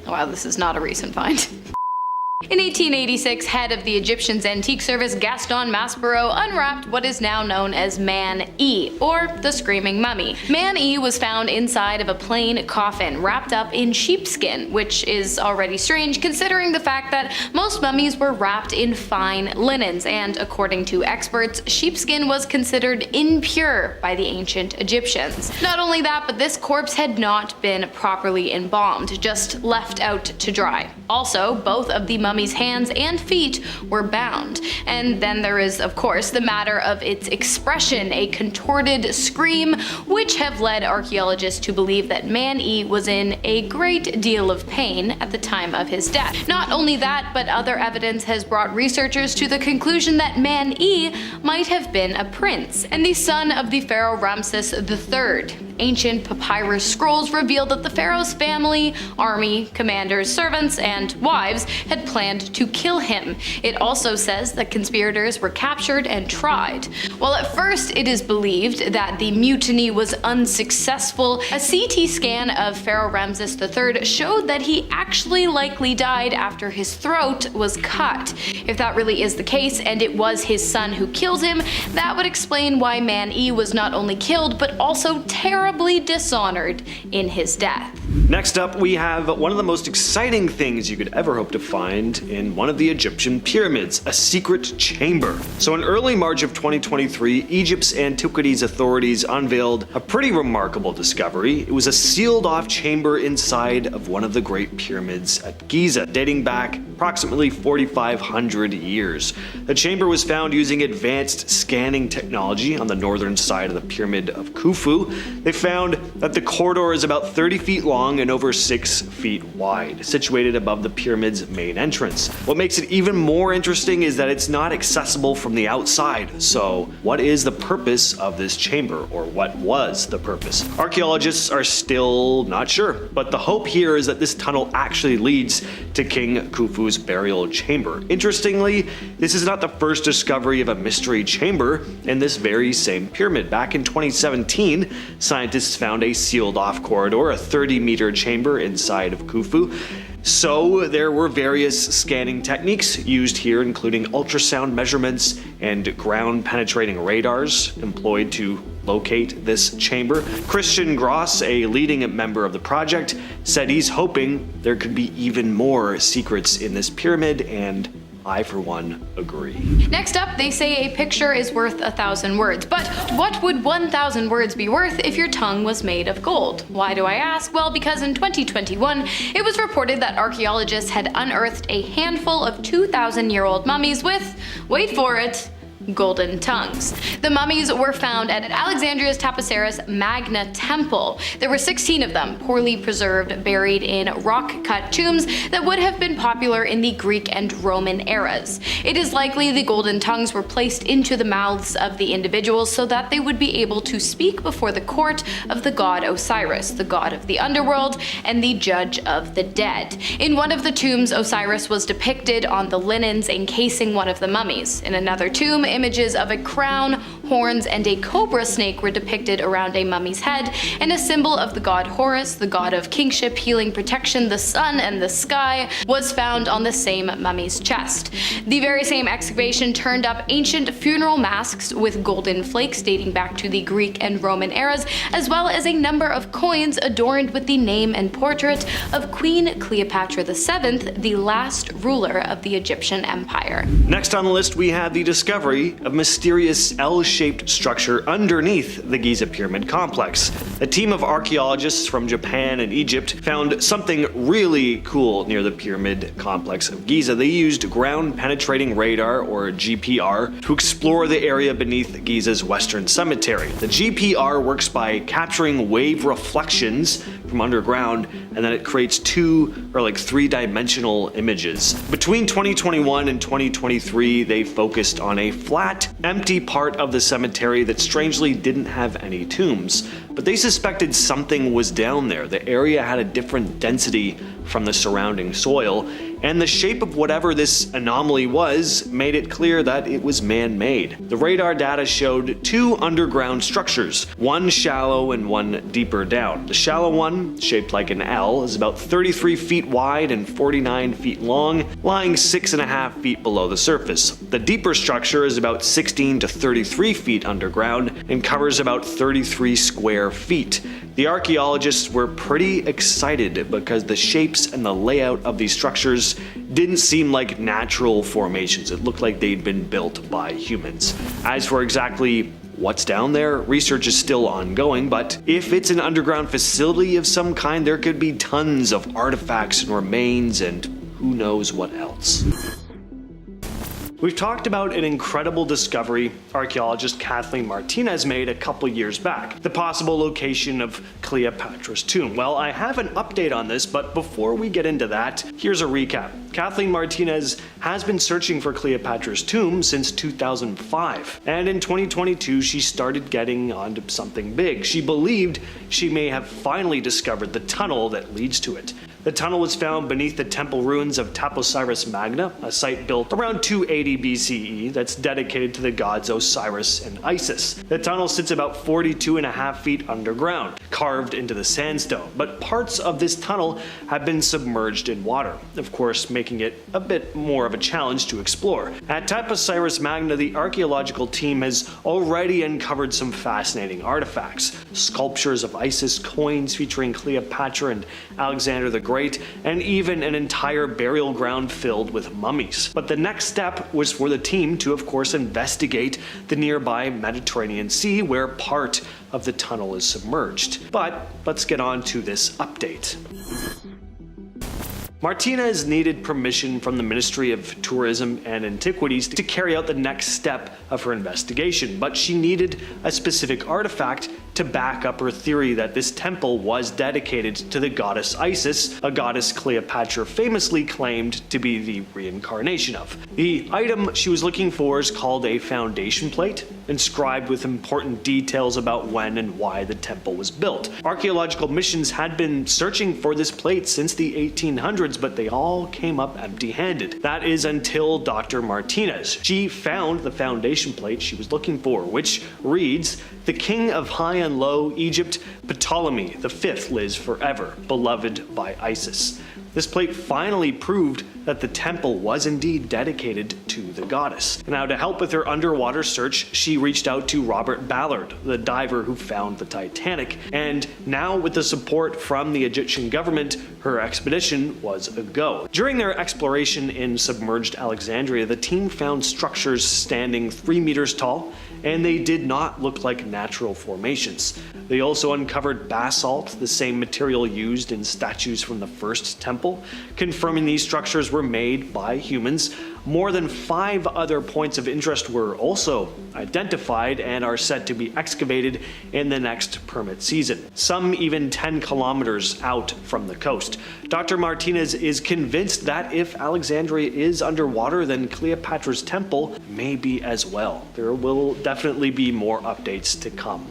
wow, this is not a recent find. In 1886, head of the Egyptian's antique service Gaston Maspero unwrapped what is now known as Man E, or the Screaming Mummy. Man E was found inside of a plain coffin wrapped up in sheepskin, which is already strange considering the fact that most mummies were wrapped in fine linens, and according to experts, sheepskin was considered impure by the ancient Egyptians. Not only that, but this corpse had not been properly embalmed, just left out to dry. Also, both of the mummy's hands and feet were bound. And then there is, of course, the matter of its expression, a contorted scream, which have led archaeologists to believe that Man E was in a great deal of pain at the time of his death. Not only that, but other evidence has brought researchers to the conclusion that Man E might have been a prince, and the son of the pharaoh Ramses III. ancient papyrus scrolls reveal that the pharaoh's family, army, commanders, servants, and wives had planned to kill him. It also says that conspirators were captured and tried. While at first it is believed that the mutiny was unsuccessful, a CT scan of Pharaoh Ramses III showed that he actually likely died after his throat was cut. If that really is the case, and it was his son who killed him, that would explain why Man-E was not only killed, but also terribly dishonored in his death. Next up, we have one of the most exciting things you could ever hope to find in one of the Egyptian pyramids, a secret chamber. So in early March of 2023, Egypt's antiquities authorities unveiled a pretty remarkable discovery. It was a sealed-off chamber inside of one of the Great Pyramids at Giza, dating back approximately 4,500 years. The chamber was found using advanced scanning technology on the northern side of the Pyramid of Khufu. They found that the corridor is about 30 feet long and over 6 feet wide, situated above the pyramid's main entrance. What makes it even more interesting is that it's not accessible from the outside. So, what is the purpose of this chamber, or what was the purpose? Archaeologists are still not sure, but the hope here is that this tunnel actually leads to King Khufu's burial chamber. Interestingly, this is not the first discovery of a mystery chamber in this very same pyramid. Back in 2017, scientists found a sealed-off corridor, a 30-meter chamber inside of Khufu. So there were various scanning techniques used here, including ultrasound measurements and ground-penetrating radars employed to locate this chamber. Christian Gross, a leading member of the project, said he's hoping there could be even more secrets in this pyramid, and I, for one, agree. Next up, they say a picture is worth 1,000 words. But what would 1,000 words be worth if your tongue was made of gold? Why do I ask? Well, because in 2021, it was reported that archaeologists had unearthed a handful of 2,000-year-old mummies with, wait for it, golden tongues. The mummies were found at Alexandria's Taposiris Magna Temple. There were 16 of them, poorly preserved, buried in rock-cut tombs that would have been popular in the Greek and Roman eras. It is likely the golden tongues were placed into the mouths of the individuals so that they would be able to speak before the court of the god Osiris, the god of the underworld and the judge of the dead. In one of the tombs, Osiris was depicted on the linens encasing one of the mummies. In another tomb, images of a crown, horns, and a cobra snake were depicted around a mummy's head, and a symbol of the god Horus, the god of kingship, healing, protection, the sun, and the sky, was found on the same mummy's chest. The very same excavation turned up ancient funeral masks with golden flakes dating back to the Greek and Roman eras, as well as a number of coins adorned with the name and portrait of Queen Cleopatra VII, the last ruler of the Egyptian Empire. Next on the list, we have the discovery of mysterious L-shaped structure underneath the Giza Pyramid complex. A team of archaeologists from Japan and Egypt found something really cool near the pyramid complex of Giza. They used ground-penetrating radar, or GPR, to explore the area beneath Giza's western cemetery. The GPR works by capturing wave reflections from underground, and then it creates three-dimensional images. Between 2021 and 2023, they focused on a flat, empty part of the cemetery that strangely didn't have any tombs. But they suspected something was down there. The area had a different density from the surrounding soil, and the shape of whatever this anomaly was made it clear that it was man-made. The radar data showed two underground structures, one shallow and one deeper down. The shallow one, shaped like an L, is about 33 feet wide and 49 feet long, lying 6.5 feet below the surface. The deeper structure is about 16 to 33 feet underground and covers about 33 square feet. The archaeologists were pretty excited because the shapes and the layout of these structures didn't seem like natural formations. It looked like they'd been built by humans. As for exactly what's down there, research is still ongoing, but if it's an underground facility of some kind, there could be tons of artifacts and remains and who knows what else. We've talked about an incredible discovery archaeologist Kathleen Martinez made a couple years back, the possible location of Cleopatra's tomb. Well, I have an update on this, but before we get into that, here's a recap. Kathleen Martinez has been searching for Cleopatra's tomb since 2005, and in 2022 she started getting onto something big. She believed she may have finally discovered the tunnel that leads to it. The tunnel was found beneath the temple ruins of Taposiris Magna, a site built around 280 BCE that's dedicated to the gods Osiris and Isis. The tunnel sits about 42.5 feet underground, carved into the sandstone, but parts of this tunnel have been submerged in water, of course making it a bit more of a challenge to explore. At Taposiris Magna, the archaeological team has already uncovered some fascinating artifacts, sculptures of Isis, coins featuring Cleopatra and Alexander the Great, and even an entire burial ground filled with mummies. But the next step was for the team to, of course, investigate the nearby Mediterranean Sea, where part of the tunnel is submerged. But let's get on to this update. Martinez needed permission from the Ministry of Tourism and Antiquities to carry out the next step of her investigation, but she needed a specific artifact to back up her theory that this temple was dedicated to the goddess Isis, a goddess Cleopatra famously claimed to be the reincarnation of. The item she was looking for is called a foundation plate, inscribed with important details about when and why the temple was built. Archaeological missions had been searching for this plate since the 1800s, but they all came up empty-handed. That is until Dr. Martinez. She found the foundation plate she was looking for, which reads, "The king of high and low Egypt, Ptolemy V, lives forever, beloved by Isis." This plate finally proved that the temple was indeed dedicated to the goddess. Now, to help with her underwater search, she reached out to Robert Ballard, the diver who found the Titanic, and now with the support from the Egyptian government, her expedition was a go. During their exploration in submerged Alexandria, the team found structures standing 3 meters tall, and they did not look like natural formations. They also uncovered basalt, the same material used in statues from the first temple, confirming these structures were made by humans. More than 5 other points of interest were also identified and are set to be excavated in the next permit season, some even 10 kilometers out from the coast. Dr. Martinez is convinced that if Alexandria is underwater, then Cleopatra's temple may be as well. There will definitely be more updates to come.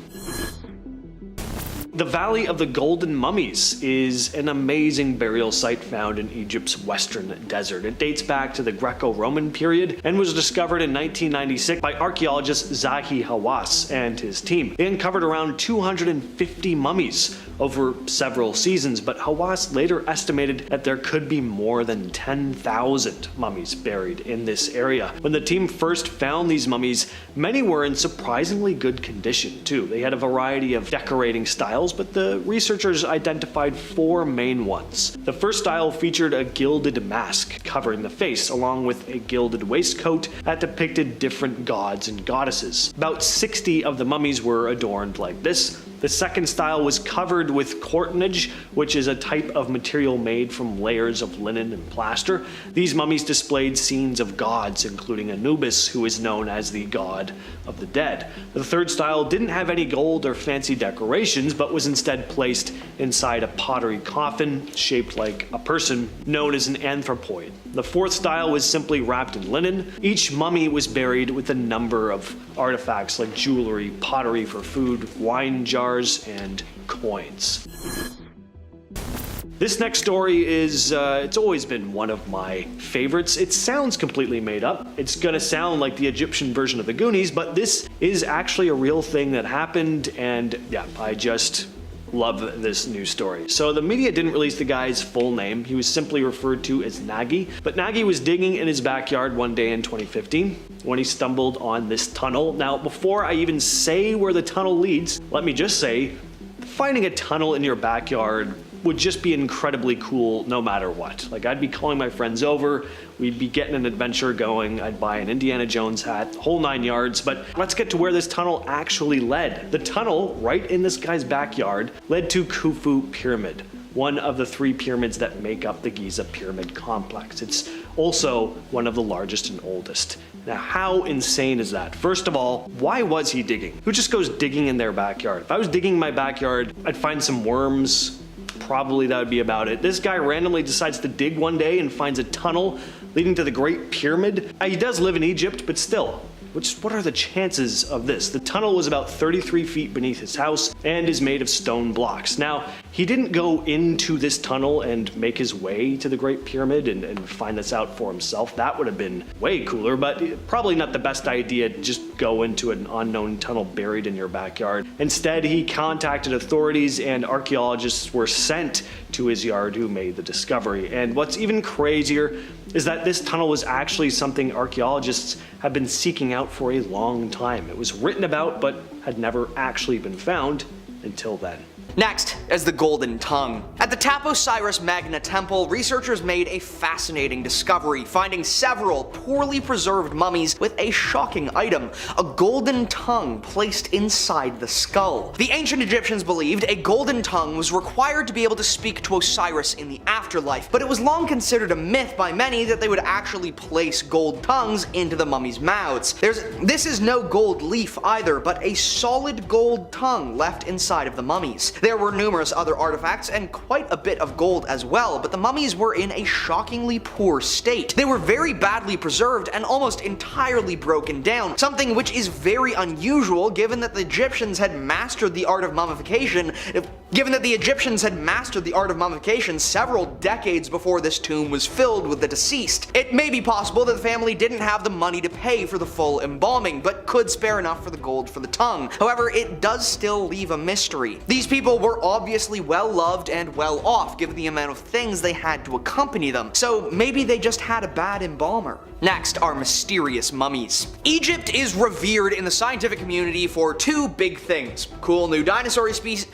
The Valley of the Golden Mummies is an amazing burial site found in Egypt's western desert. It dates back to the Greco-Roman period and was discovered in 1996 by archaeologist Zahi Hawass and his team. They uncovered around 250 mummies over several seasons, but Hawass later estimated that there could be more than 10,000 mummies buried in this area. When the team first found these mummies, many were in surprisingly good condition too. They had a variety of decorating styles, but the researchers identified 4 main ones. The first style featured a gilded mask covering the face, along with a gilded waistcoat that depicted different gods and goddesses. About 60 of the mummies were adorned like this. The second style was covered with courtenage, which is a type of material made from layers of linen and plaster. These mummies displayed scenes of gods, including Anubis, who is known as the god of the dead. The third style didn't have any gold or fancy decorations, but was instead placed inside a pottery coffin shaped like a person, known as an anthropoid. The fourth style was simply wrapped in linen. Each mummy was buried with a number of artifacts like jewelry, pottery for food, wine jars, and coins. This next story is, it's always been one of my favorites. It sounds completely made up. It's gonna sound like the Egyptian version of the Goonies, but this is actually a real thing that happened, and yeah, I just love this news story. So the media didn't release the guy's full name. He was simply referred to as Nagy. But Nagy was digging in his backyard one day in 2015 when he stumbled on this tunnel. Now, before I even say where the tunnel leads, let me just say, finding a tunnel in your backyard would just be incredibly cool no matter what. Like, I'd be calling my friends over, we'd be getting an adventure going, I'd buy an Indiana Jones hat, whole 9 yards, but let's get to where this tunnel actually led. The tunnel, right in this guy's backyard, led to Khufu Pyramid, one of the 3 pyramids that make up the Giza Pyramid complex. It's also one of the largest and oldest. Now, how insane is that? First of all, why was he digging? Who just goes digging in their backyard? If I was digging in my backyard, I'd find some worms. Probably that would be about it. This guy randomly decides to dig one day and finds a tunnel leading to the Great Pyramid. He does live in Egypt, but still. What are the chances of this? The tunnel was about 33 feet beneath his house and is made of stone blocks. Now, he didn't go into this tunnel and make his way to the Great Pyramid and find this out for himself. That would have been way cooler, but probably not the best idea to just go into an unknown tunnel buried in your backyard. Instead, he contacted authorities and archaeologists were sent to his yard who made the discovery. And what's even crazier is that this tunnel was actually something archaeologists have been seeking out for a long time. It was written about, but had never actually been found until then. Next is the Golden Tongue. At the Taposiris Magna Temple, researchers made a fascinating discovery, finding several poorly preserved mummies with a shocking item, a golden tongue placed inside the skull. The ancient Egyptians believed a golden tongue was required to be able to speak to Osiris in the afterlife, but it was long considered a myth by many that they would actually place gold tongues into the mummies' mouths. This is no gold leaf either, but a solid gold tongue left inside of the mummies. There were numerous other artifacts and quite a bit of gold as well, but the mummies were in a shockingly poor state. They were very badly preserved and almost entirely broken down, something which is very unusual given that the Egyptians had mastered the art of mummification several decades before this tomb was filled with the deceased. It may be possible that the family didn't have the money to pay for the full embalming, but could spare enough for the gold for the tongue. However, it does still leave a mystery. These people were obviously well loved and well off given the amount of things they had to accompany them, so maybe they just had a bad embalmer. Next are mysterious mummies. Egypt is revered in the scientific community for two big things: cool new dinosaur species,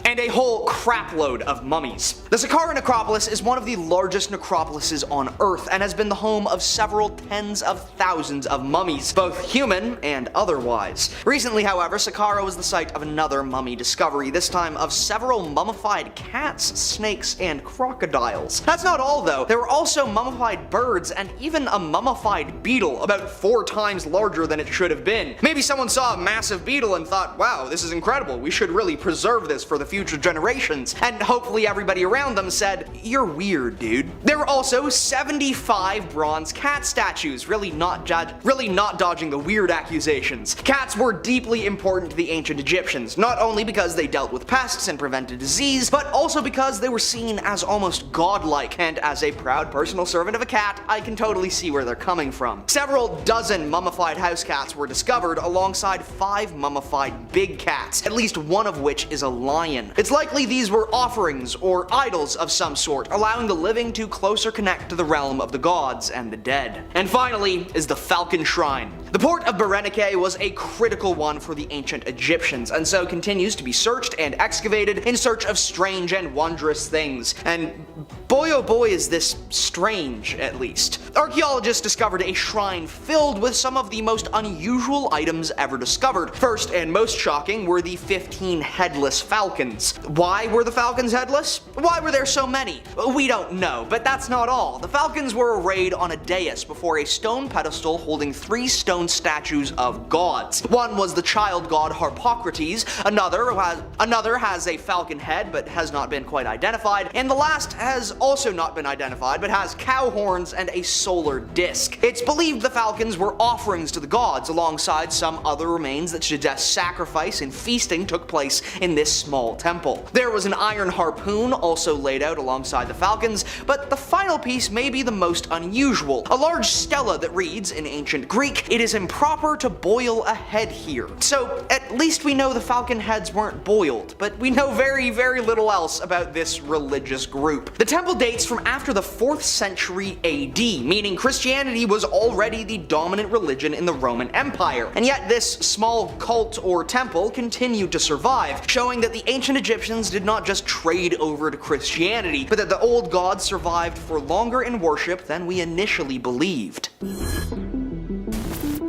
and a whole crapload of mummies. The Saqqara necropolis is one of the largest necropolises on Earth and has been the home of several tens of thousands of mummies, both human and otherwise. Recently, however, Saqqara was the site of another mummy discovery, this time of several mummified cats, snakes, and crocodiles. That's not all though. There were also mummified birds and even a mummified beetle, about 4 times larger than it should have been. Maybe someone saw a massive beetle and thought, wow, this is incredible, we should really preserve this for the future generations. And hopefully everybody around them said, you're weird, dude. There were also 75 bronze cat statues, really not dodging the weird accusations. Cats were deeply important to the ancient Egyptians, not only because they dealt with pests and prevented disease, but also because they were seen as almost godlike, and as a proud personal servant of a cat, I can totally see where they're coming from. Several dozen mummified house cats were discovered alongside 5 mummified big cats, at least one of which is a lion. It's likely these were offerings or idols of some sort, allowing the living to closer connect to the realm of the gods and the dead. And finally is the Falcon Shrine. The port of Berenike was a critical one for the ancient Egyptians, and so continues to be searched and excavated in search of strange and wondrous things. And boy oh boy is this strange, at least. Archaeologists discovered a shrine filled with some of the most unusual items ever discovered. First and most shocking were the 15 headless falcons. Why were the falcons headless? Why were there so many? We don't know, but that's not all. The falcons were arrayed on a dais before a stone pedestal holding 3 stone statues of gods. One was the child god Harpocrates, another has a falcon head but has not been quite identified, and the last has also not been identified but has cow horns and a solar disc. It's believed the falcons were offerings to the gods alongside some other remains that suggest sacrifice and feasting took place in this small temple. There was an iron harpoon also laid out alongside the falcons, but the final piece may be the most unusual. A large stela that reads, in ancient Greek, "It is improper to boil a head here." So at least we know the falcon heads weren't boiled, but we know very, very little else about this religious group. The temple dates from after the 4th century AD, meaning Christianity was already the dominant religion in the Roman Empire, and yet this small cult or temple continued to survive, showing that the ancient Egyptians did not just trade over to Christianity, but that the old gods survived for longer in worship than we initially believed.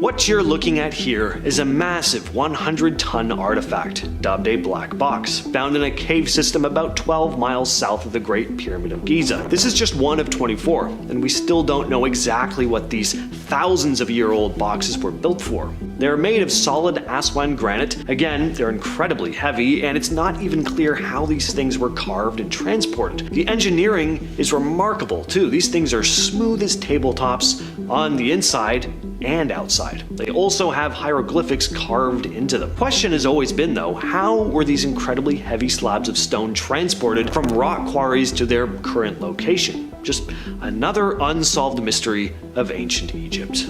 What you're looking at here is a massive 100-ton artifact, dubbed a black box, found in a cave system about 12 miles south of the Great Pyramid of Giza. This is just one of 24, and we still don't know exactly what these thousands of year-old boxes were built for. They're made of solid Aswan granite. Again, they're incredibly heavy, and it's not even clear how these things were carved and transported. The engineering is remarkable too. These things are smooth as tabletops on the inside and outside. They also have hieroglyphics carved into them. Question has always been though, how were these incredibly heavy slabs of stone transported from rock quarries to their current location? Just another unsolved mystery of ancient Egypt.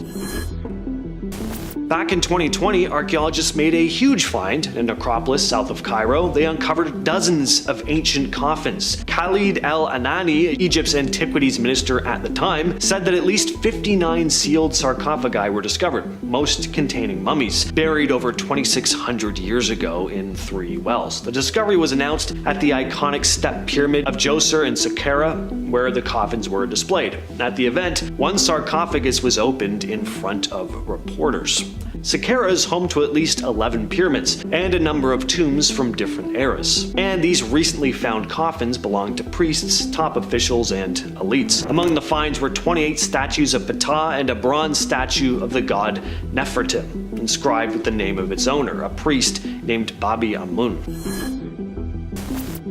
Back in 2020, archaeologists made a huge find in a necropolis south of Cairo. They uncovered dozens of ancient coffins. Khalid al-Anani, Egypt's antiquities minister at the time, said that at least 59 sealed sarcophagi were discovered, most containing mummies, buried over 2,600 years ago in 3 wells. The discovery was announced at the iconic step pyramid of Djoser in Saqqara, where the coffins were displayed. At the event, one sarcophagus was opened in front of reporters. Saqqara is home to at least 11 pyramids and a number of tombs from different eras. And these recently found coffins belong to priests, top officials, and elites. Among the finds were 28 statues of Ptah and a bronze statue of the god Nefertim, inscribed with the name of its owner, a priest named Babi Amun.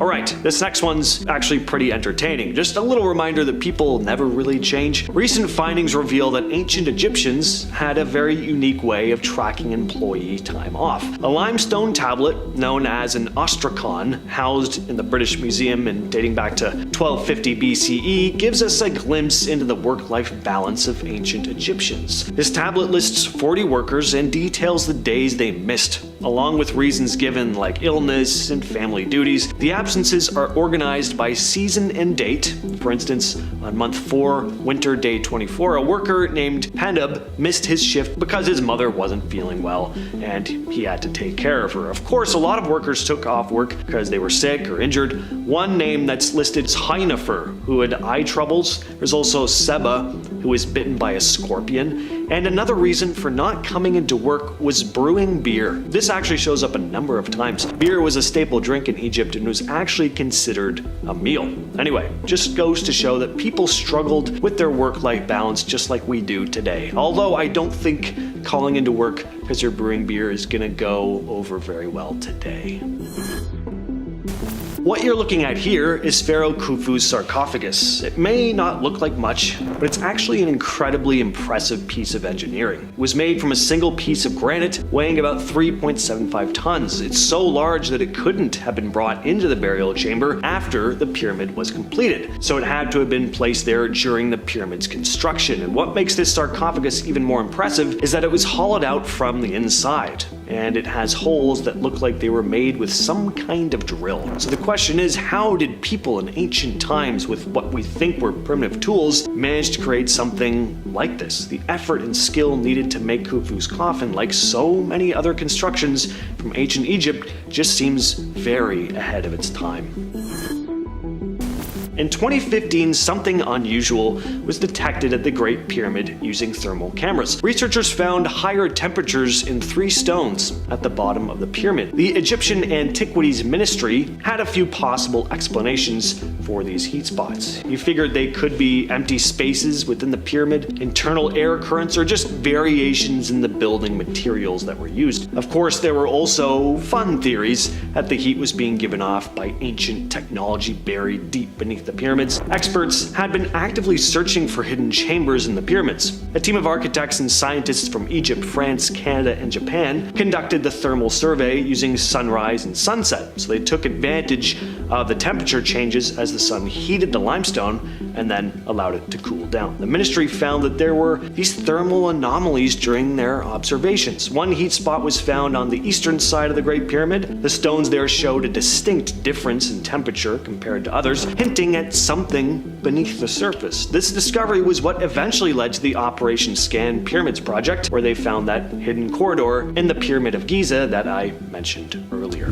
Alright, this next one's actually pretty entertaining. Just a little reminder that people never really change. Recent findings reveal that ancient Egyptians had a very unique way of tracking employee time off. A limestone tablet known as an ostrakon, housed in the British Museum and dating back to 1250 BCE, gives us a glimpse into the work-life balance of ancient Egyptians. This tablet lists 40 workers and details the days they missed, along with reasons given like illness and family duties. The absences are organized by season and date. For instance, on month 4, winter day 24, a worker named Pandub missed his shift because his mother wasn't feeling well and he had to take care of her. Of course, a lot of workers took off work because they were sick or injured. One name that's listed is Hainafer, who had eye troubles. There's also Seba, who was bitten by a scorpion. And another reason for not coming into work was brewing beer. This actually shows up a number of times. Beer was a staple drink in Egypt and was actually considered a meal. Anyway, just goes to show that people struggled with their work-life balance just like we do today. Although I don't think calling into work because you're brewing beer is gonna go over very well today. What you're looking at here is Pharaoh Khufu's sarcophagus. It may not look like much, but it's actually an incredibly impressive piece of engineering. It was made from a single piece of granite weighing about 3.75 tons. It's so large that it couldn't have been brought into the burial chamber after the pyramid was completed, so it had to have been placed there during the pyramid's construction. And what makes this sarcophagus even more impressive is that it was hollowed out from the inside, and it has holes that look like they were made with some kind of drill. So the question is, how did people in ancient times with what we think were primitive tools manage to create something like this? The effort and skill needed to make Khufu's coffin, like so many other constructions from ancient Egypt, just seems very ahead of its time. In 2015, something unusual was detected at the Great Pyramid using thermal cameras. Researchers found higher temperatures in 3 stones at the bottom of the pyramid. The Egyptian Antiquities Ministry had a few possible explanations for these heat spots. You figured they could be empty spaces within the pyramid, internal air currents, or just variations in the building materials that were used. Of course, there were also fun theories that the heat was being given off by ancient technology buried deep beneath the pyramids. Experts had been actively searching for hidden chambers in the pyramids. A team of architects and scientists from Egypt, France, Canada, and Japan conducted the thermal survey using sunrise and sunset. So they took advantage of the temperature changes as the sun heated the limestone and then allowed it to cool down. The ministry found that there were these thermal anomalies during their observations. One heat spot was found on the eastern side of the Great Pyramid. The stones there showed a distinct difference in temperature compared to others, hinting at something beneath the surface. This discovery was what eventually led to the Operation Scan Pyramids project, where they found that hidden corridor in the Pyramid of Giza that I mentioned earlier.